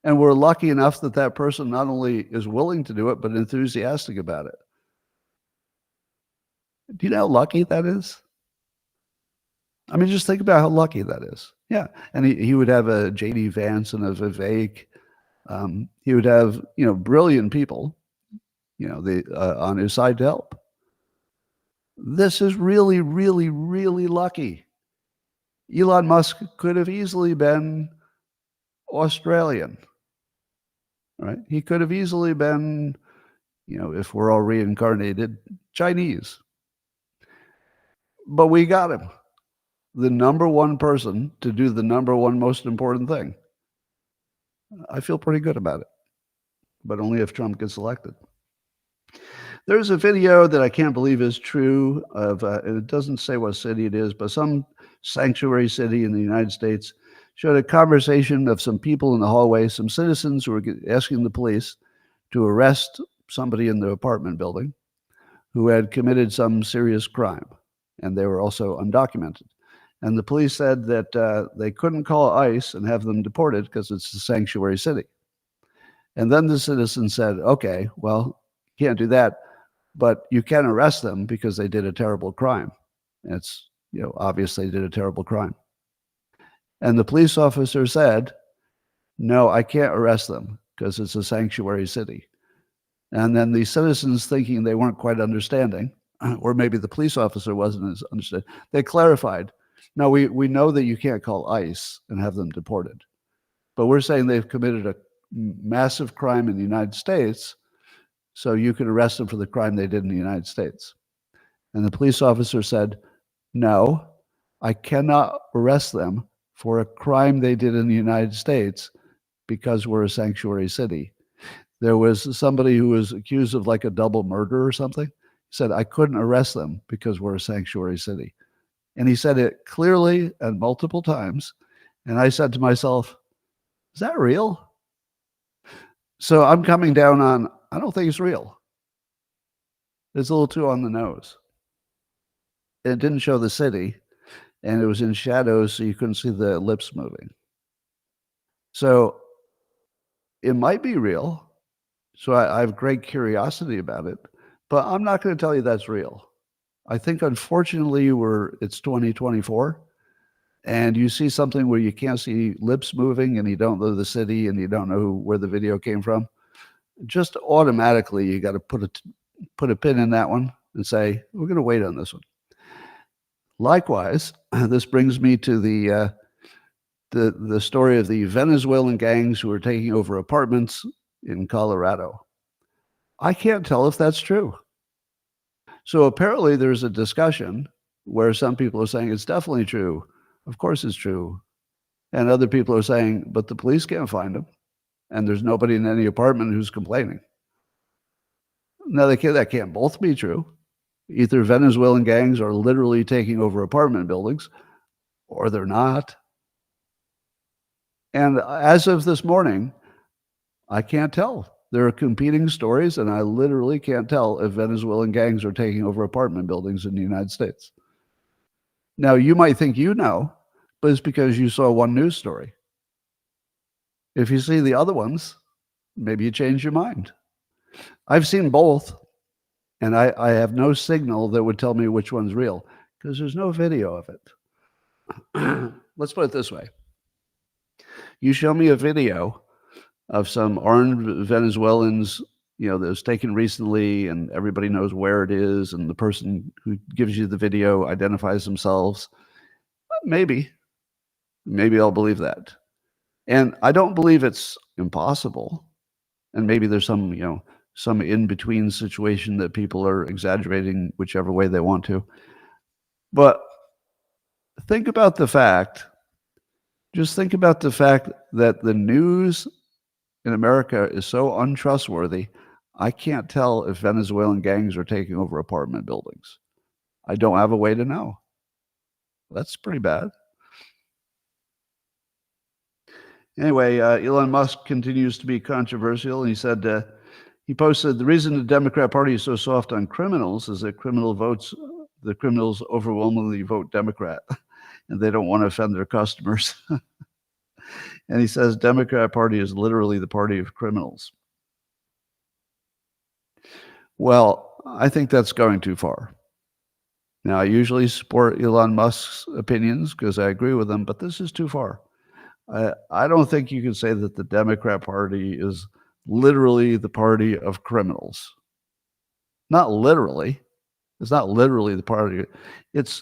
And we're lucky enough that that person not only is willing to do it, but enthusiastic about it. Do you know how lucky that is? I mean, just think about how lucky that is. Yeah. And he would have a J.D. Vance and a Vivek. He would have, brilliant people, on his side to help. This is really, really, really lucky. Elon Musk could have easily been Australian, right? He could have easily been, if we're all reincarnated, Chinese. But we got him. The number one person to do the number one most important thing. I feel pretty good about it, but only if Trump gets elected. There's a video that I can't believe is true of, it doesn't say what city it is, but some sanctuary city in the United States showed a conversation of some people in the hallway, some citizens who were asking the police to arrest somebody in the apartment building who had committed some serious crime, and they were also undocumented. And the police said that they couldn't call ICE and have them deported because it's a sanctuary city. And then the citizen said, okay, well, you can't do that, but you can arrest them because they did a terrible crime. And it's, obvious they did a terrible crime. And the police officer said, no, I can't arrest them because it's a sanctuary city. And then the citizens, thinking they weren't quite understanding, or maybe the police officer wasn't as understood, they clarified. Now, we know that you can't call ICE and have them deported, but we're saying they've committed a massive crime in the United States, so you could arrest them for the crime they did in the United States. And the police officer said, no, I cannot arrest them for a crime they did in the United States because we're a sanctuary city. There was somebody who was accused of like a double murder or something. He said, I couldn't arrest them because we're a sanctuary city. And he said it clearly and multiple times. And I said to myself, is that real? So I'm coming down on, I don't think it's real. It's a little too on the nose. It didn't show the city, and it was in shadows, so you couldn't see the lips moving. So it might be real. So I have great curiosity about it, but I'm not going to tell you that's real. I think, unfortunately, it's 2024, and you see something where you can't see lips moving, and you don't know the city, and you don't know where the video came from. Just automatically, you got to put a pin in that one and say, we're going to wait on this one. Likewise, this brings me to the story of the Venezuelan gangs who are taking over apartments in Colorado. I can't tell if that's true. So apparently there's a discussion where some people are saying it's definitely true. Of course it's true. And other people are saying, but the police can't find them. And there's nobody in any apartment who's complaining. Now, that can't both be true. Either Venezuelan gangs are literally taking over apartment buildings, or they're not. And as of this morning, I can't tell. There are competing stories, and I literally can't tell if Venezuelan gangs are taking over apartment buildings in the United States. Now, you might think you know, but it's because you saw one news story. If you see the other ones, maybe you change your mind. I've seen both, and I have no signal that would tell me which one's real because there's no video of it. Let's put it this way. You show me a video of some armed Venezuelans, that was taken recently, and everybody knows where it is, and the person who gives you the video identifies themselves. Maybe I'll believe that. And I don't believe it's impossible. And maybe there's some in-between situation that people are exaggerating whichever way they want to. But think about the fact that the news in America is so untrustworthy, I can't tell if Venezuelan gangs are taking over apartment buildings. I don't have a way to know. That's pretty bad. Anyway, Elon Musk continues to be controversial. And he said, he posted, the reason the Democrat Party is so soft on criminals is that the criminals overwhelmingly vote Democrat, and they don't want to offend their customers. And he says, Democrat Party is literally the party of criminals. Well, I think that's going too far. Now, I usually support Elon Musk's opinions because I agree with them, but this is too far. I don't think you can say that the Democrat Party is literally the party of criminals. Not literally. It's not literally the party. It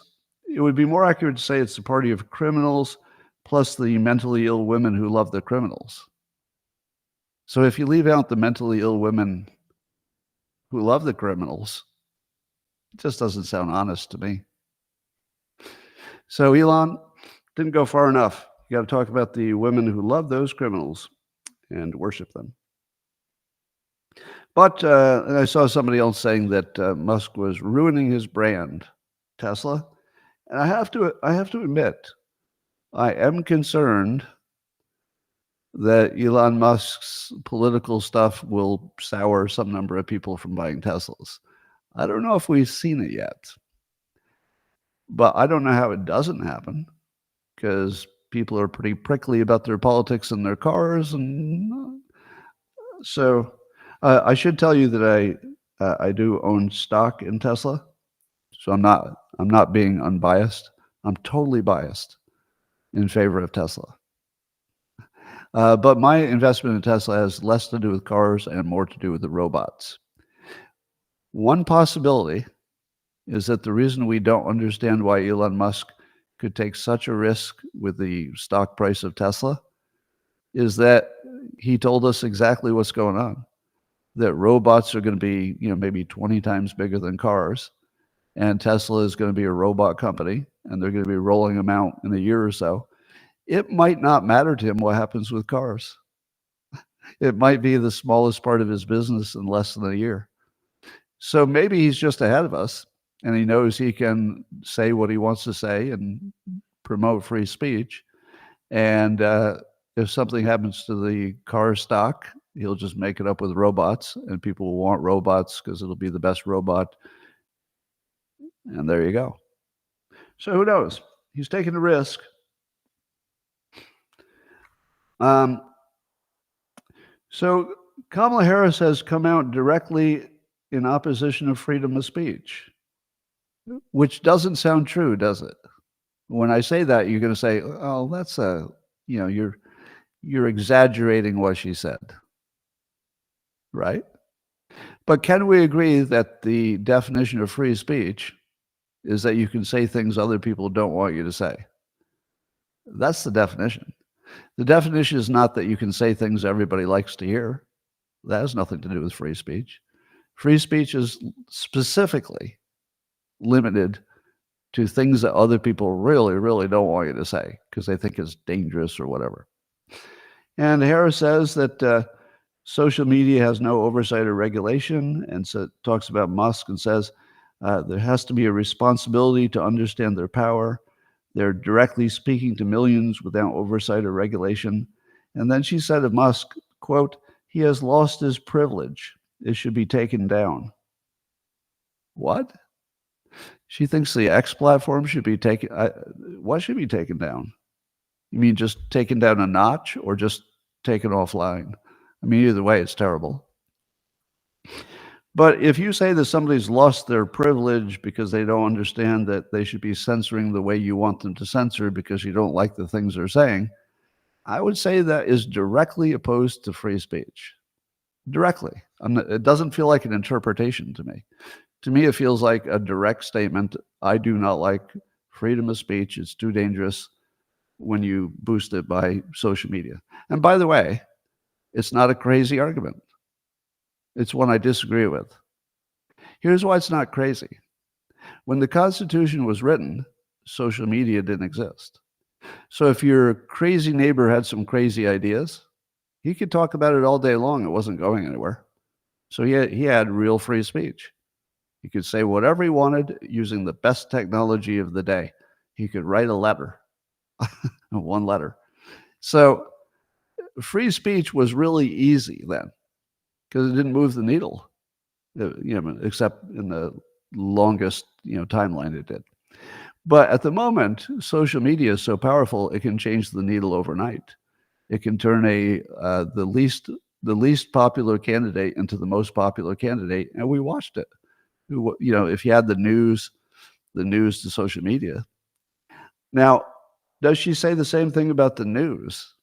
would be more accurate to say it's the party of criminals plus the mentally ill women who love the criminals. So if you leave out the mentally ill women who love the criminals, it just doesn't sound honest to me. So Elon didn't go far enough. You got to talk about the women who love those criminals and worship them. But I saw somebody else saying that Musk was ruining his brand, Tesla. And I have to admit, I am concerned that Elon Musk's political stuff will sour some number of people from buying Teslas. I don't know if we've seen it yet, but I don't know how it doesn't happen because people are pretty prickly about their politics and their cars. And so I should tell you that I do own stock in Tesla. So I'm not being unbiased. I'm totally biased in favor of Tesla. But my investment in Tesla has less to do with cars and more to do with the robots. One possibility is that the reason we don't understand why Elon Musk could take such a risk with the stock price of Tesla is that he told us exactly what's going on, that robots are going to be, maybe 20 times bigger than cars, and Tesla is going to be a robot company, and they're going to be rolling them out in a year or so. It might not matter to him what happens with cars. It might be the smallest part of his business in less than a year. So maybe he's just ahead of us, and he knows he can say what he wants to say and promote free speech. And if something happens to the car stock, he'll just make it up with robots, and people will want robots because it'll be the best robot. And there you go. So who knows? He's taking a risk. So Kamala Harris has come out directly in opposition of freedom of speech, which doesn't sound true, does it? When I say that, you're going to say, "Oh, that's you're exaggerating what she said," right? But can we agree that the definition of free speech is that you can say things other people don't want you to say? That's the definition. The definition is not that you can say things everybody likes to hear. That has nothing to do with free speech. Free speech is specifically limited to things that other people really, really don't want you to say because they think it's dangerous or whatever. And Harris says that social media has no oversight or regulation, and so talks about Musk and says there has to be a responsibility to understand their power. They're directly speaking to millions without oversight or regulation. And then she said of Musk, quote, "He has lost his privilege. It should be taken down." What? She thinks the X platform should be taken. What should be taken down? You mean just taken down a notch or just taken offline? I mean, either way, it's terrible. But if you say that somebody's lost their privilege because they don't understand that they should be censoring the way you want them to censor because you don't like the things they're saying, I would say that is directly opposed to free speech. Directly. It doesn't feel like an interpretation to me. To me, it feels like a direct statement. I do not like freedom of speech. It's too dangerous when you boost it by social media. And by the way, it's not a crazy argument. It's one I disagree with. Here's why it's not crazy. When the Constitution was written, social media didn't exist. So if your crazy neighbor had some crazy ideas, he could talk about it all day long. It wasn't going anywhere. So he had real free speech. He could say whatever he wanted using the best technology of the day. He could write a letter, one letter. So free speech was really easy then because it didn't move the needle, except in the longest timeline it did. But at the moment, social media is so powerful, it can change the needle overnight. It can turn the least popular candidate into the most popular candidate, and we watched it. If you had the news to social media. Now, does she say the same thing about the news?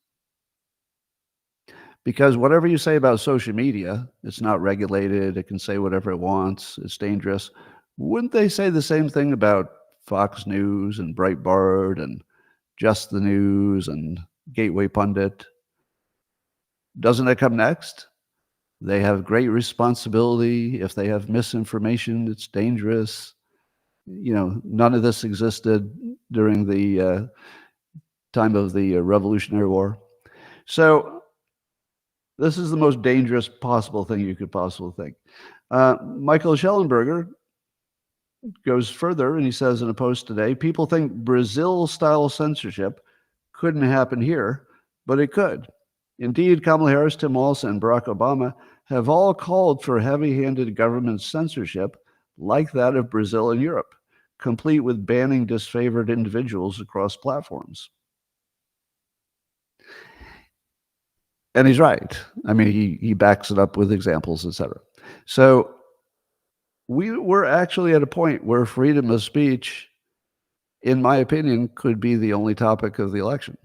Because whatever you say about social media, it's not regulated. It can say whatever it wants. It's dangerous. Wouldn't they say the same thing about Fox News and Breitbart and Just the News and Gateway Pundit? Doesn't that come next? They have great responsibility. If they have misinformation, it's dangerous. None of this existed during the time of the Revolutionary War. So this is the most dangerous possible thing you could possibly think. Michael Schellenberger goes further, and he says in a post today, people think Brazil-style censorship couldn't happen here, but it could. Indeed, Kamala Harris, Tim Walz, and Barack Obama have all called for heavy-handed government censorship like that of Brazil and Europe, complete with banning disfavored individuals across platforms. And he's right. I mean, he backs it up with examples, etc. So we're actually at a point where freedom of speech, in my opinion, could be the only topic of the election.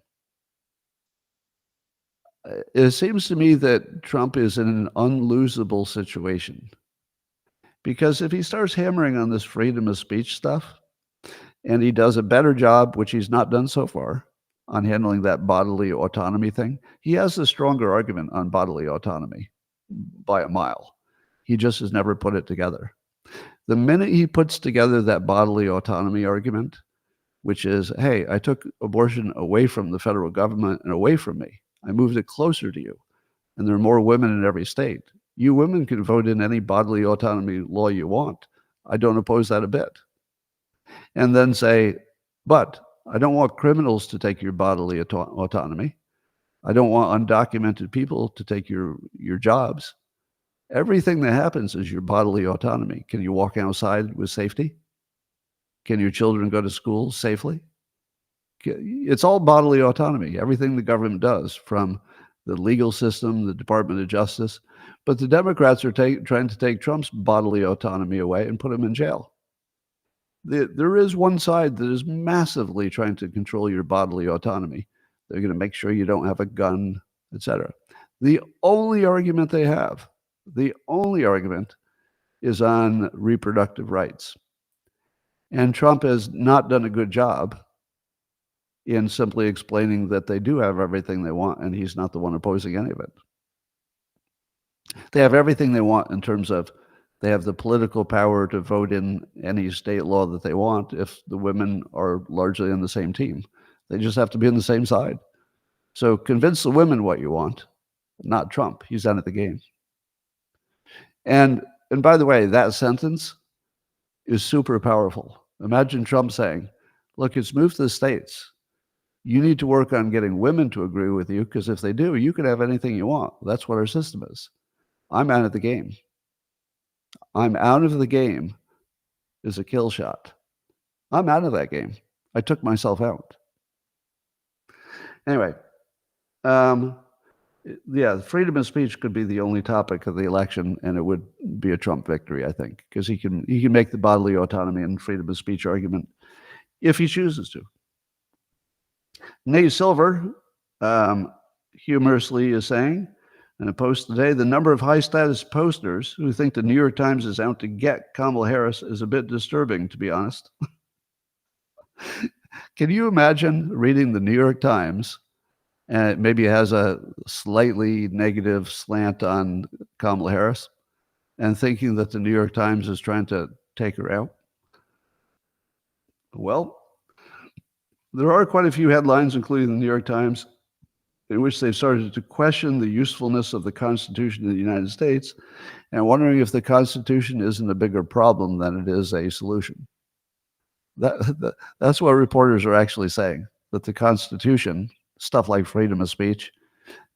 It seems to me that Trump is in an unlosable situation. Because if he starts hammering on this freedom of speech stuff, And he does a better job, which he's not done so far, on handling that bodily autonomy thing. He has a stronger argument on bodily autonomy by a mile. He just has never put it together. The minute he puts together that bodily autonomy argument, which is, hey, I took abortion away from the federal government and away from me. I moved it closer to you. And there are more women in every state. You women can vote in any bodily autonomy law you want. I don't oppose that a bit. And then say, but I don't want criminals to take your bodily autonomy. I don't want undocumented people to take your jobs. Everything that happens is your bodily autonomy. Can you walk outside with safety? Can your children go to school safely? It's all bodily autonomy, everything the government does, from the legal system, the Department of Justice. But the Democrats are trying to take Trump's bodily autonomy away and put him in jail. There is one side that is massively trying to control your bodily autonomy. They're going to make sure you don't have a gun, etc. The only argument they have, is on reproductive rights. And Trump has not done a good job in simply explaining that they do have everything they want, and he's not the one opposing any of it. They have everything they want in terms of they have the political power to vote in any state law that they want if the women are largely on the same team. They just have to be on the same side. So convince the women what you want, not Trump. He's out of the game. And by the way, that sentence is super powerful. Imagine Trump saying, look, it's moved to the states. You need to work on getting women to agree with you, because if they do, you can have anything you want. That's what our system is. I'm out of the game. I'm out of the game is a kill shot. I'm out of that game. I took myself out. Anyway, yeah, freedom of speech could be the only topic of the election, and it would be a Trump victory, I think, because he can make the bodily autonomy and freedom of speech argument if he chooses to. Nate Silver humorously is saying in a post today, the number of high-status posters who think the New York Times is out to get Kamala Harris is a bit disturbing, to be honest. Can you imagine reading the New York Times, and it maybe has a slightly negative slant on Kamala Harris, and thinking that the New York Times is trying to take her out? Well, there are quite a few headlines, including the New York Times, in which they've started to question the usefulness of the Constitution of the United States and wondering if the Constitution isn't a bigger problem than it is a solution. That's what reporters are actually saying, that the Constitution, stuff like freedom of speech,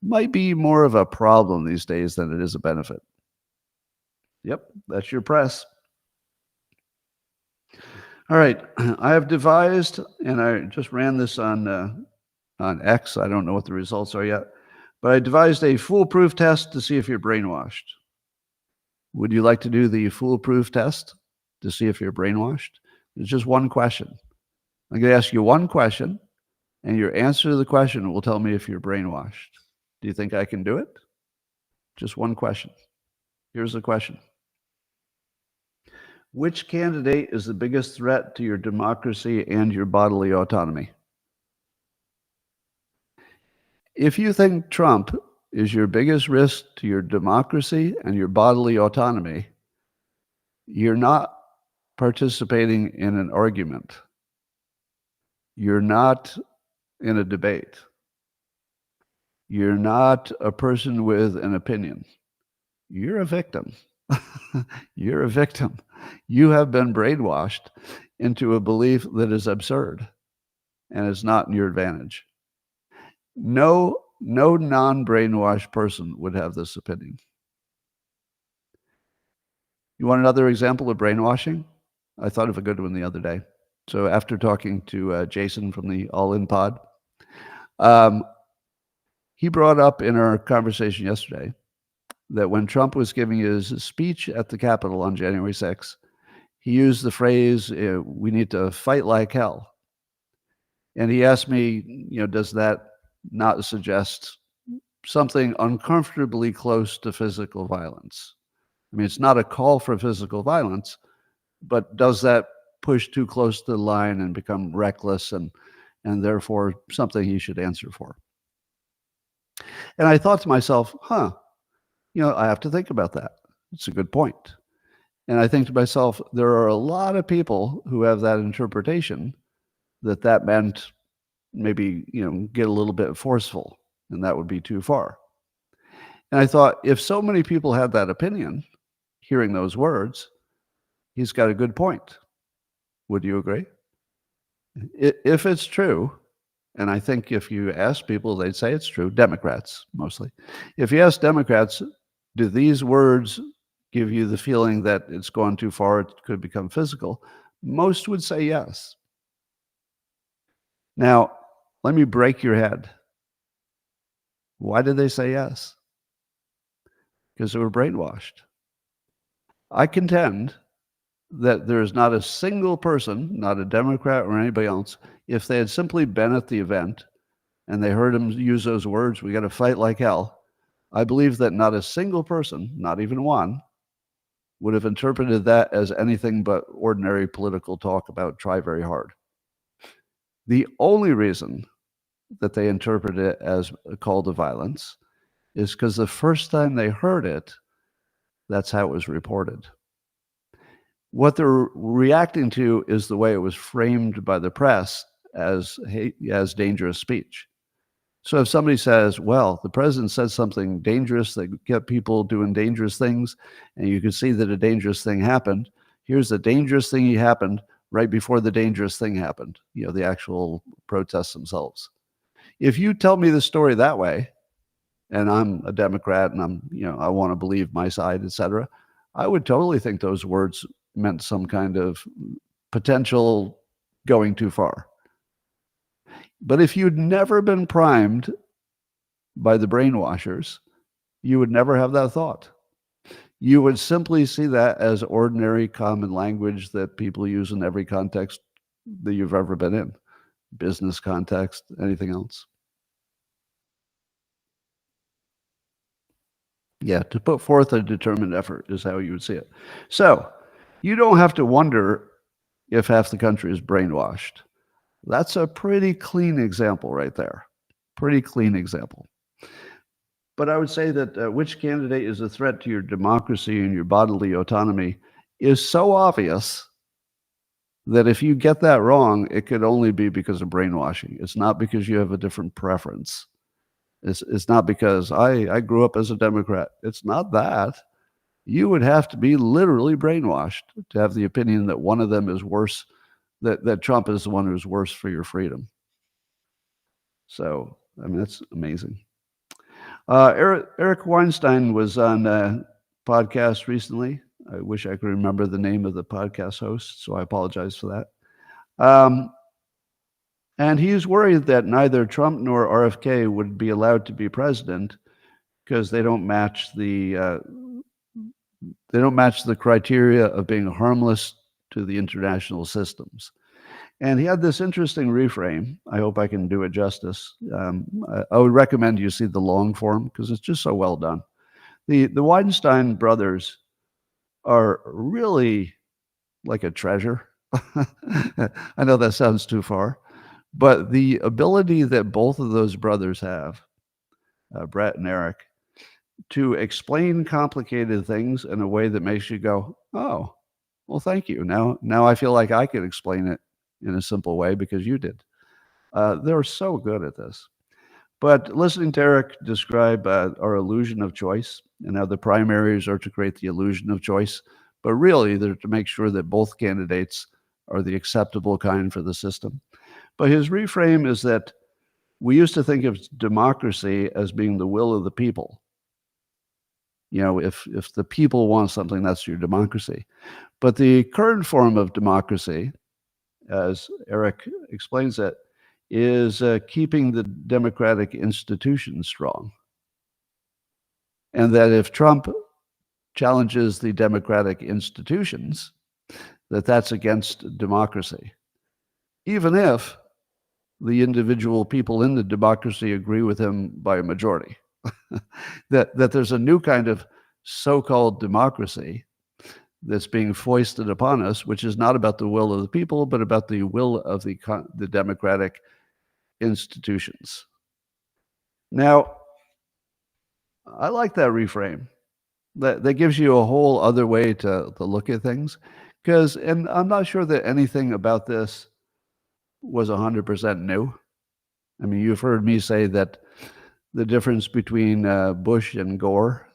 might be more of a problem these days than it is a benefit. Yep, that's your press. All right, I have devised, and I just ran this on X. I don't know what the results are yet, but I devised a foolproof test to see if you're brainwashed. Would you like to do the foolproof test to see if you're brainwashed? It's just one question. I'm going to ask you one question, and your answer to the question will tell me if you're brainwashed. Do you think I can do it? Just one question. Here's the question. Which candidate is the biggest threat to your democracy and your bodily autonomy? If you think Trump is your biggest risk to your democracy and your bodily autonomy, you're not participating in an argument. You're not in a debate. You're not a person with an opinion. You're a victim. You're a victim. You have been brainwashed into a belief that is absurd and is not in your advantage. No non-brainwashed person would have this opinion. You want another example of brainwashing? I thought of a good one the other day. So after talking to Jason from the All In Pod, he brought up in our conversation yesterday that when Trump was giving his speech at the Capitol on January 6th, he used the phrase, we need to fight like hell. And he asked me, does that not suggest something uncomfortably close to physical violence? I mean, it's not a call for physical violence, but does that push too close to the line and become reckless and therefore something he should answer for. And I thought to myself, I have to think about that. It's a good point. And I think to myself, there are a lot of people who have that interpretation that meant maybe, get a little bit forceful, and that would be too far. And I thought, if so many people had that opinion, hearing those words, he's got a good point. Would you agree? If it's true, and I think if you ask people, they'd say it's true, Democrats mostly. If you ask Democrats, do these words give you the feeling that it's gone too far, it could become physical? Most would say yes. Now, let me break your head. Why did they say yes? Because they were brainwashed. I contend that there is not a single person, not a Democrat or anybody else, if they had simply been at the event and they heard him use those words, we got to fight like hell, I believe that not a single person, not even one, would have interpreted that as anything but ordinary political talk about try very hard. The only reason that they interpret it as a call to violence is because the first time they heard it, that's how it was reported. What they're reacting to is the way it was framed by the press as dangerous speech. So if somebody says, well, the president said something dangerous that kept people doing dangerous things, and you can see that a dangerous thing happened, here's the dangerous thing that happened right before the dangerous thing happened, the actual protests themselves. If you tell me the story that way, and I'm a Democrat and I want to believe my side, et cetera, I would totally think those words meant some kind of potential going too far. But if you'd never been primed by the brainwashers, you would never have that thought. You would simply see that as ordinary common language that people use in every context that you've ever been in, business context, anything else. Yeah, to put forth a determined effort is how you would see it. So you don't have to wonder if half the country is brainwashed. That's a pretty clean example right there. Pretty clean example. But I would say that which candidate is a threat to your democracy and your bodily autonomy is so obvious that if you get that wrong, it could only be because of brainwashing. It's not because you have a different preference. It's not because I grew up as a Democrat. It's not that. You would have to be literally brainwashed to have the opinion that one of them is worse, that Trump is the one who's worse for your freedom. So, I mean, that's amazing. Eric Weinstein was on a podcast recently. I wish I could remember the name of the podcast host, so I apologize for that. And he's worried that neither Trump nor RFK would be allowed to be president because they don't match the criteria of being harmless to the international systems. And he had this interesting reframe. I hope I can do it justice. I would recommend you see the long form because it's just so well done. The Weinstein brothers are really like a treasure. I know that sounds too far, but the ability that both of those brothers have, Brett and Eric, to explain complicated things in a way that makes you go, oh, well, thank you. Now I feel like I could explain it in a simple way because you did. They're so good at this. But listening to Eric describe our illusion of choice and how the primaries are to create the illusion of choice, but really they're to make sure that both candidates are the acceptable kind for the system. But his reframe is that we used to think of democracy as being the will of the people. If the people want something, that's your democracy. But the current form of democracy, as Eric explains it, is keeping the democratic institutions strong. And that if Trump challenges the democratic institutions, that's against democracy. Even if the individual people in the democracy agree with him by a majority. that there's a new kind of so-called democracy that's being foisted upon us, which is not about the will of the people, but about the will of the democratic institutions. Now, I like that reframe. That gives you a whole other way to look at things. And I'm not sure that anything about this was 100% new. I mean, you've heard me say that the difference between Bush and Gore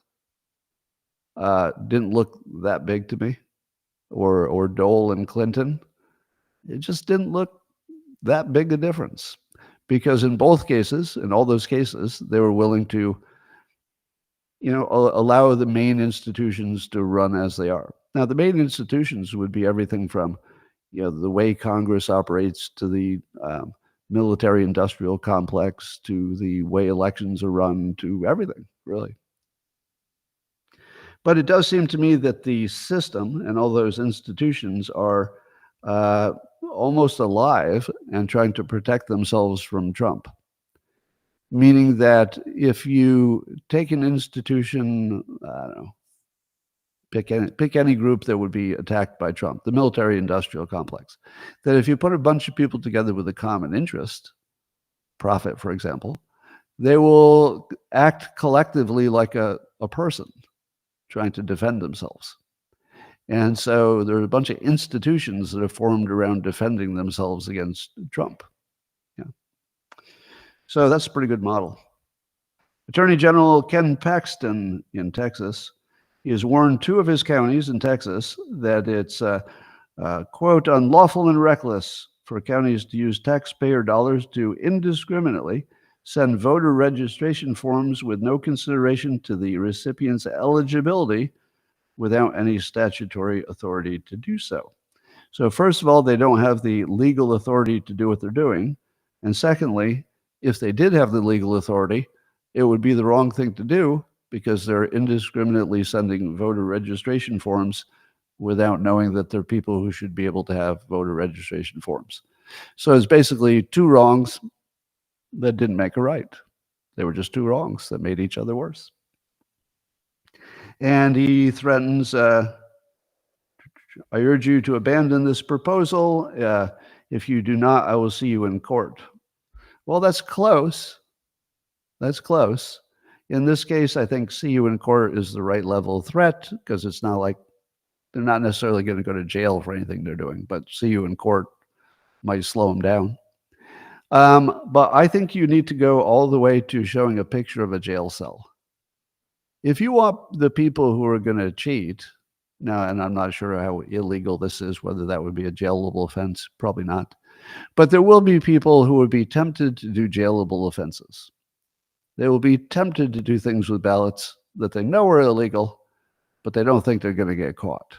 didn't look that big to me, or Dole and Clinton. It just didn't look that big a difference, because in both cases, in all those cases, they were willing to, allow the main institutions to run as they are. Now, the main institutions would be everything from, the way Congress operates, to the military-industrial complex, to the way elections are run, to everything, really. But it does seem to me that the system and all those institutions are almost alive and trying to protect themselves from Trump. Meaning that if you take an institution, I don't know, pick any group that would be attacked by Trump, the military-industrial complex, that if you put a bunch of people together with a common interest, profit, for example, they will act collectively like a person trying to defend themselves. And so there are a bunch of institutions that are formed around defending themselves against Trump. Yeah. So that's a pretty good model. Attorney General Ken Paxton in Texas, he has warned two of his counties in Texas that it's, quote, unlawful and reckless for counties to use taxpayer dollars to indiscriminately send voter registration forms with no consideration to the recipient's eligibility without any statutory authority to do so. So first of all, they don't have the legal authority to do what they're doing. And secondly, if they did have the legal authority, it would be the wrong thing to do, because they're indiscriminately sending voter registration forms without knowing that they're people who should be able to have voter registration forms. So it's basically two wrongs that didn't make a right. They were just two wrongs that made each other worse. And he threatens, I urge you to abandon this proposal. If you do not, I will see you in court. Well, that's close. That's close. In this case, I think see you in court is the right level of threat, because it's not like they're not necessarily going to go to jail for anything they're doing, but see you in court might slow them down. But I think you need to go all the way to showing a picture of a jail cell. If you want the people who are going to cheat, now, and I'm not sure how illegal this is, whether that would be a jailable offense, probably not. But there will be people who would be tempted to do jailable offenses. They will be tempted to do things with ballots that they know are illegal, but they don't think they're going to get caught.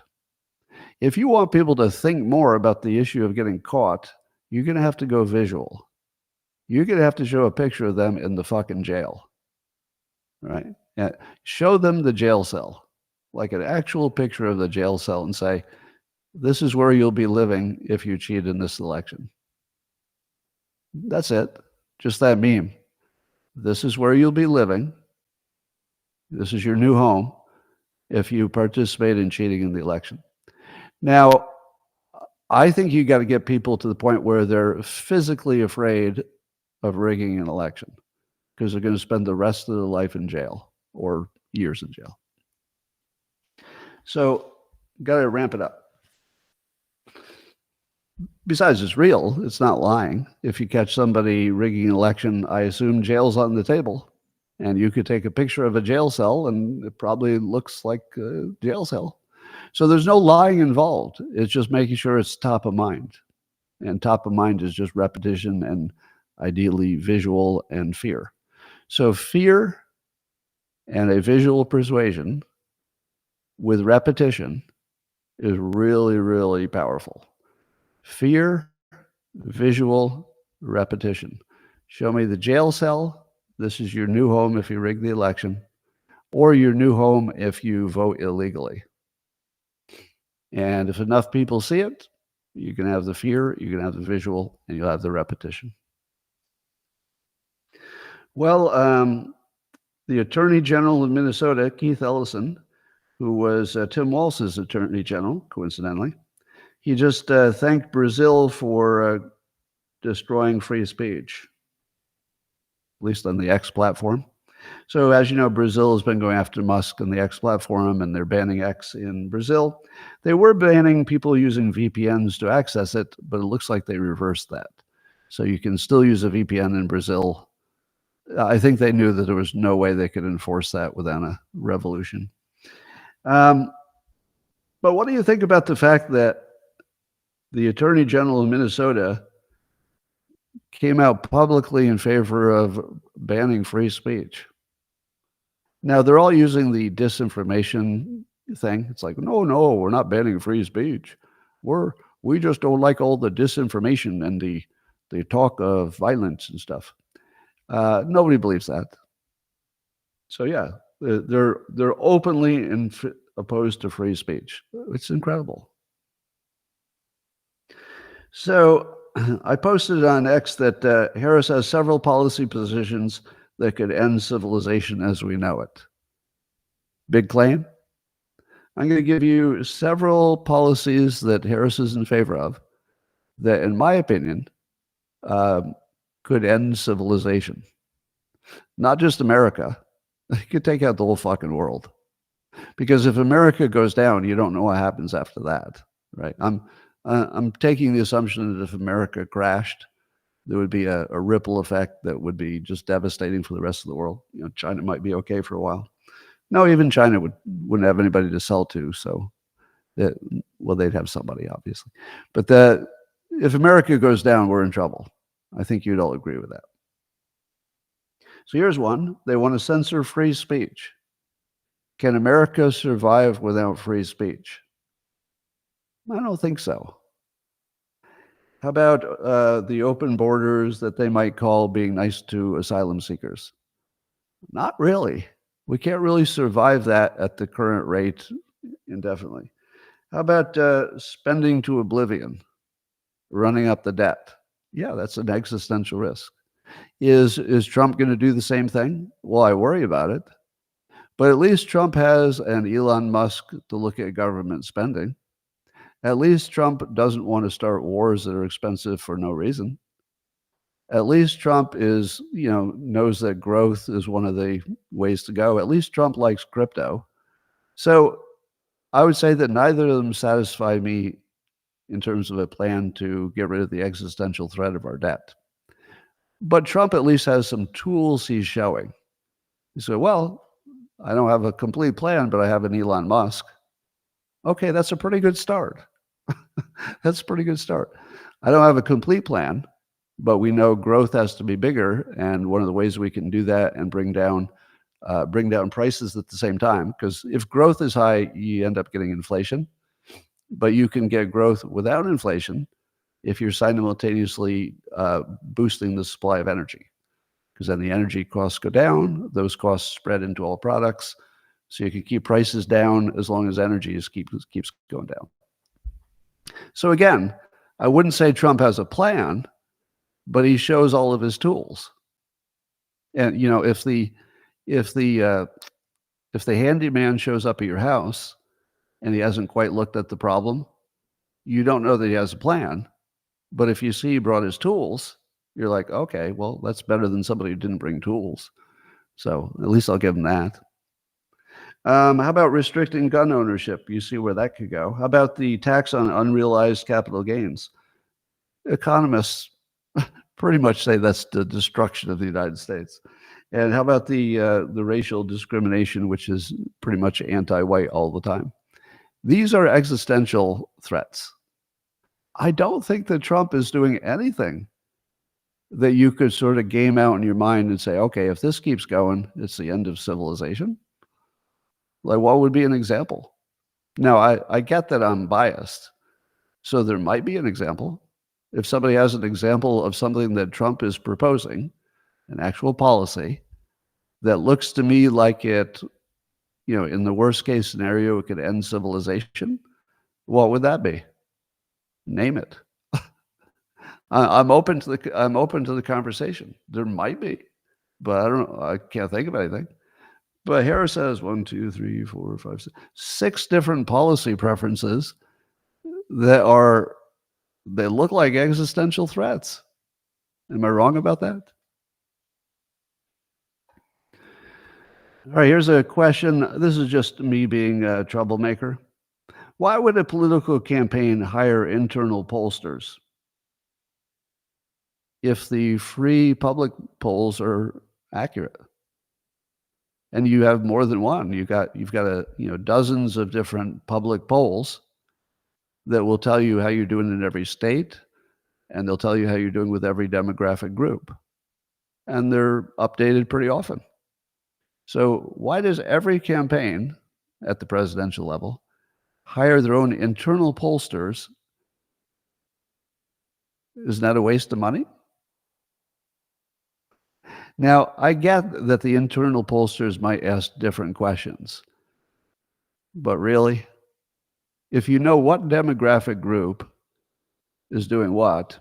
If you want people to think more about the issue of getting caught, you're going to have to go visual. You're going to have to show a picture of them in the fucking jail, right? Yeah. Show them the jail cell, like an actual picture of the jail cell, and say, this is where you'll be living if you cheat in this election. That's it. Just that meme. This is where you'll be living. This is your new home if you participate in cheating in the election. Now, I think you got to get people to the point where they're physically afraid of rigging an election, because they're going to spend the rest of their life in jail or years in jail. So, got to ramp it up. Besides, it's real. It's not lying. If you catch somebody rigging an election, I assume jail's on the table. And you could take a picture of a jail cell, and it probably looks like a jail cell. So there's no lying involved. It's just making sure it's top of mind. And top of mind is just repetition and ideally visual and fear. So fear and a visual persuasion with repetition is really, really powerful. Fear, visual, repetition. Show me the jail cell. This is your new home if you rig the election, or your new home if you vote illegally. And if enough people see it, you can have the fear, you can have the visual, and you'll have the repetition. Well, the Attorney General of Minnesota, Keith Ellison, who was Tim Walz's attorney general, coincidentally. He just thanked Brazil for destroying free speech, at least on the X platform. So as you know, Brazil has been going after Musk and the X platform, and they're banning X in Brazil. They were banning people using VPNs to access it, but it looks like they reversed that. So you can still use a VPN in Brazil. I think they knew that there was no way they could enforce that without a revolution. But what do you think about the fact that the Attorney General of Minnesota came out publicly in favor of banning free speech? Now, they're all using the disinformation thing. It's like, no, we're not banning free speech. We just don't like all the disinformation and the talk of violence and stuff. Nobody believes that. So yeah, they're openly opposed to free speech. It's incredible. So I posted on X that Harris has several policy positions that could end civilization as we know it. Big claim? I'm going to give you several policies that Harris is in favor of that, in my opinion, could end civilization. Not just America. It could take out the whole fucking world. Because if America goes down, you don't know what happens after that, right? I'm taking the assumption that if America crashed, there would be a ripple effect that would be just devastating for the rest of the world. You know, China might be okay for a while. No, even China wouldn't have anybody to sell to, so they'd have somebody, obviously. But if America goes down, we're in trouble. I think you'd all agree with that. So here's one. They want to censor free speech. Can America survive without free speech? I don't think so. How about the open borders that they might call being nice to asylum seekers? Not really. We can't really survive that at the current rate indefinitely. How about spending to oblivion, running up the debt? Yeah, that's an existential risk. Is Trump going to do the same thing? Well, I worry about it. But at least Trump has an Elon Musk to look at government spending. At least Trump doesn't want to start wars that are expensive for no reason. At least Trump knows that growth is one of the ways to go. At least Trump likes crypto. So I would say that neither of them satisfy me in terms of a plan to get rid of the existential threat of our debt. But Trump at least has some tools he's showing. He said, well, I don't have a complete plan, but I have an Elon Musk. Okay, that's a pretty good start. That's a pretty good start. I don't have a complete plan, but we know growth has to be bigger, and one of the ways we can do that and bring down prices at the same time, because if growth is high, you end up getting inflation, but you can get growth without inflation if you're simultaneously boosting the supply of energy, because then the energy costs go down, those costs spread into all products, so you can keep prices down as long as energy keeps going down. So again, I wouldn't say Trump has a plan, but he shows all of his tools. And if the handyman shows up at your house and he hasn't quite looked at the problem, you don't know that he has a plan. But if you see he brought his tools, you're like, okay, well, that's better than somebody who didn't bring tools. So at least I'll give him that. How about restricting gun ownership? You see where that could go. How about the tax on unrealized capital gains? Economists pretty much say that's the destruction of the United States. And how about the racial discrimination, which is pretty much anti-white all the time? These are existential threats. I don't think that Trump is doing anything that you could sort of game out in your mind and say, okay, if this keeps going, it's the end of civilization. Like, what would be an example? Now, I get that I'm biased, so there might be an example. If somebody has an example of something that Trump is proposing, an actual policy, that looks to me like it, in the worst case scenario, it could end civilization, what would that be? Name it. I'm open to the conversation. There might be, but I can't think of anything. But Harris has 1, 2, 3, 4, 5, 6 different policy preferences that look like existential threats. Am I wrong about that? All right, here's a question. This is just me being a troublemaker. Why would a political campaign hire internal pollsters if the free public polls are accurate? And you have more than one. You've got dozens of different public polls that will tell you how you're doing in every state, and they'll tell you how you're doing with every demographic group. And they're updated pretty often. So why does every campaign at the presidential level hire their own internal pollsters? Isn't that a waste of money? Now, I get that the internal pollsters might ask different questions, but really, if you know what demographic group is doing what,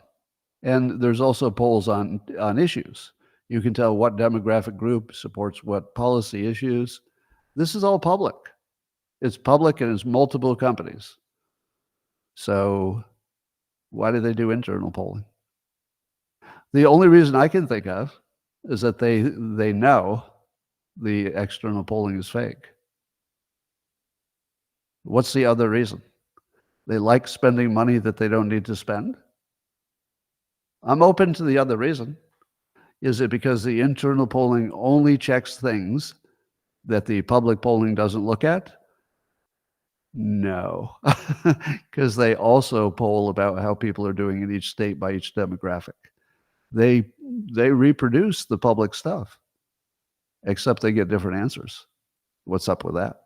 and there's also polls on issues, you can tell what demographic group supports what policy issues. This is all public. It's public and it's multiple companies. So why do they do internal polling? The only reason I can think of is that they know the external polling is fake. What's the other reason? They like spending money that they don't need to spend? I'm open to the other reason. Is it because the internal polling only checks things that the public polling doesn't look at? No, because they also poll about how people are doing in each state by each demographic. They reproduce the public stuff, except they get different answers. What's up with that?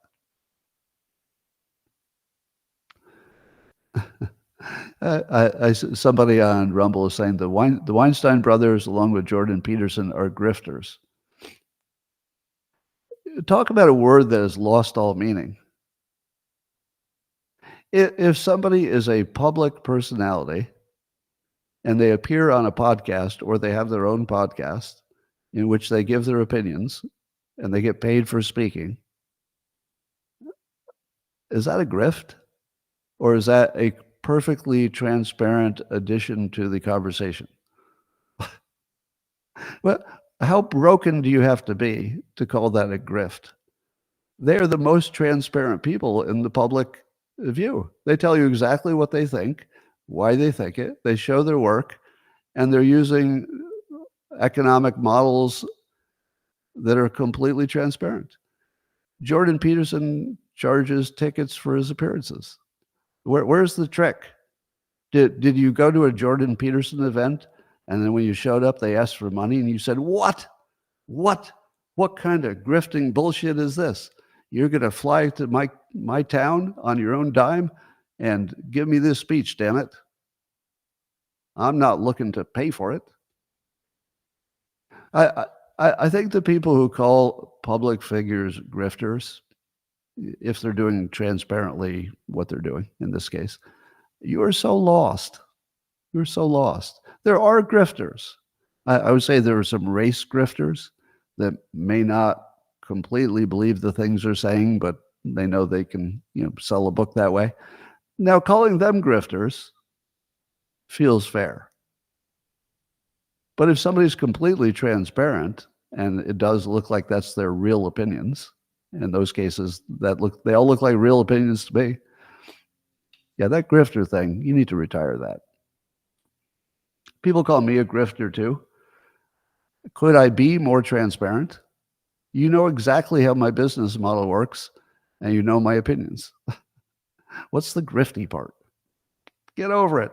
Somebody on Rumble is saying the Weinstein brothers, along with Jordan Peterson, are grifters. Talk about a word that has lost all meaning. If somebody is a public personality and they appear on a podcast or they have their own podcast in which they give their opinions and they get paid for speaking, is that a grift? Or is that a perfectly transparent addition to the conversation? Well, how broken do you have to be to call that a grift? They're the most transparent people in the public view. They tell you exactly what they think, why they think it. They show their work, and they're using economic models that are completely transparent. Jordan Peterson charges tickets for his appearances. Where's the trick? Did you go to a Jordan Peterson event, and then when you showed up, they asked for money, and you said, What kind of grifting bullshit is this? You're going to fly to my town on your own dime and give me this speech, damn it. I'm not looking to pay for it. I think the people who call public figures grifters, if they're doing transparently what they're doing in this case, you are so lost. You're so lost. There are grifters. I would say there are some race grifters that may not completely believe the things they're saying, but they know they can, sell a book that way. Now, calling them grifters feels fair. But if somebody's completely transparent and it does look like that's their real opinions, in those cases they all look like real opinions to me. Yeah, that grifter thing, you need to retire that. People call me a grifter too. Could I be more transparent? You know exactly how my business model works, and you know my opinions. What's the grifty part? Get over it.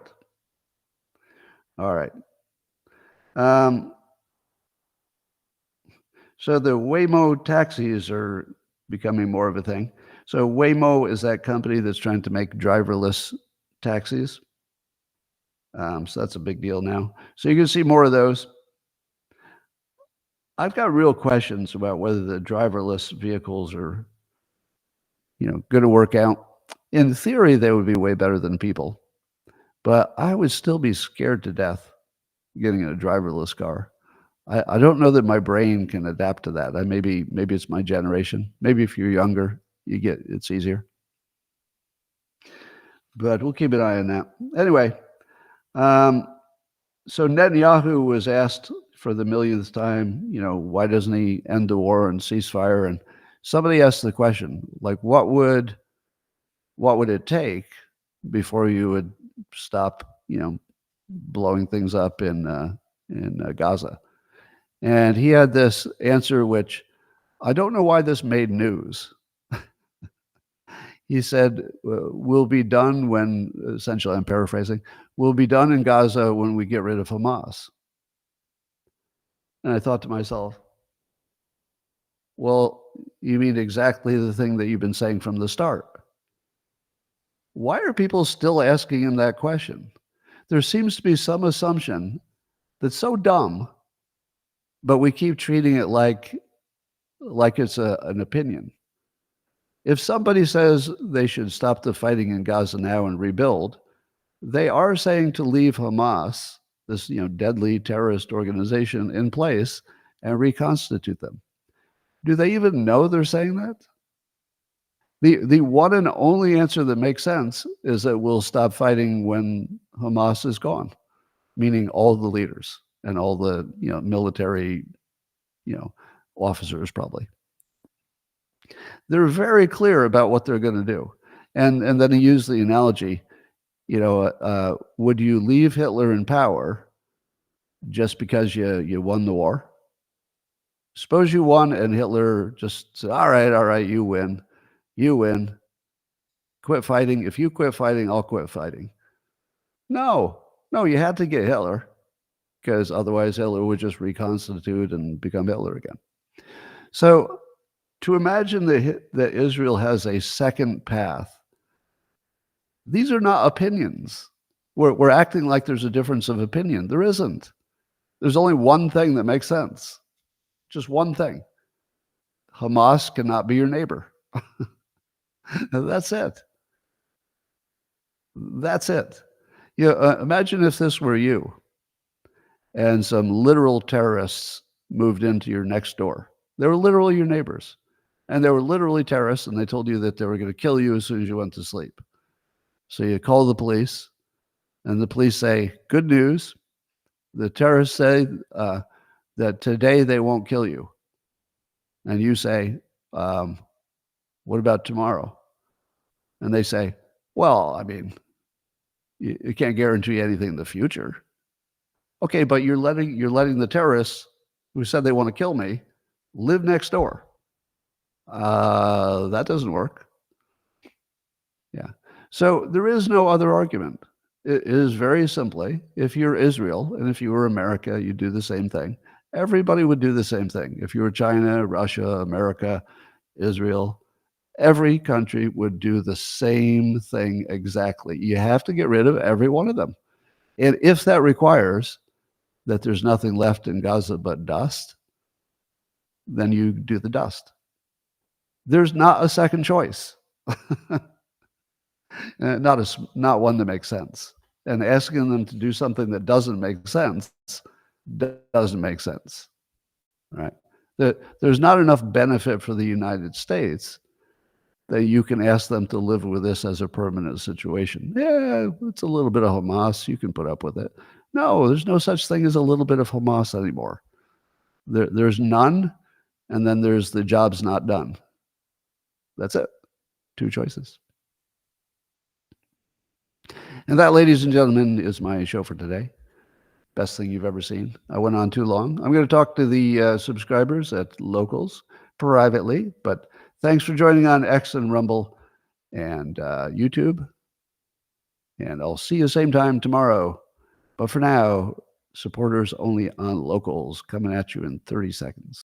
All right. So the Waymo taxis are becoming more of a thing. So Waymo is that company that's trying to make driverless taxis. So that's a big deal now. So you can see more of those. I've got real questions about whether the driverless vehicles are, going to work out. In theory, they would be way better than people, but I would still be scared to death getting in a driverless car. I don't know that my brain can adapt to that. Maybe it's my generation. Maybe if you're younger, it's easier. But we'll keep an eye on that. Anyway, um, so Netanyahu was asked for the millionth time, why doesn't he end the war and ceasefire? And somebody asked the question, like, what would it take before you would stop, blowing things up in Gaza? And he had this answer, which I don't know why this made news. He said, we'll be done when, essentially, I'm paraphrasing, we'll be done in Gaza when we get rid of Hamas. And I thought to myself, well, you mean exactly the thing that you've been saying from the start. Why are people still asking him that question? There seems to be some assumption that's so dumb, but we keep treating it like it's an opinion. If somebody says they should stop the fighting in Gaza now and rebuild, they are saying to leave Hamas, this deadly terrorist organization, in place and reconstitute them. Do they even know they're saying that? The one and only answer that makes sense is that we'll stop fighting when Hamas is gone, meaning all the leaders and all the military officers probably. They're very clear about what they're going to do. And then he used the analogy, would you leave Hitler in power just because you won the war? Suppose you won and Hitler just said, all right, you win. Quit fighting. If you quit fighting, I'll quit fighting. No, you had to get Hitler, because otherwise Hitler would just reconstitute and become Hitler again. So to imagine that Israel has a second path, these are not opinions. We're acting like there's a difference of opinion. There isn't. There's only one thing that makes sense. Just one thing. Hamas cannot be your neighbor. That's it. That's it. Imagine if this were you and some literal terrorists moved into your next door. They were literally your neighbors. And they were literally terrorists, and they told you that they were going to kill you as soon as you went to sleep. So you call the police, and the police say, good news. The terrorists say that today they won't kill you. And you say, what about tomorrow? And they say, well, I mean, you can't guarantee anything in the future. Okay, but you're letting the terrorists who said they want to kill me live next door. That doesn't work. Yeah. So there is no other argument. It is very simply, if you're Israel and if you were America, you do the same thing. Everybody would do the same thing. If you were China, Russia, America, Israel, every country would do the same thing exactly. You have to get rid of every one of them. And if that requires that there's nothing left in Gaza but dust, then you do the dust. There's not a second choice. Not one that makes sense. And asking them to do something that doesn't make sense doesn't make sense. Right? There's not enough benefit for the United States that you can ask them to live with this as a permanent situation. Yeah, it's a little bit of Hamas. You can put up with it. No, there's no such thing as a little bit of Hamas anymore. There's none, and then there's the job's not done. That's it. Two choices. And that, ladies and gentlemen, is my show for today. Best thing you've ever seen. I went on too long. I'm going to talk to the subscribers at Locals privately, but thanks for joining on X and Rumble and YouTube. And I'll see you same time tomorrow. But for now, supporters only on Locals, coming at you in 30 seconds.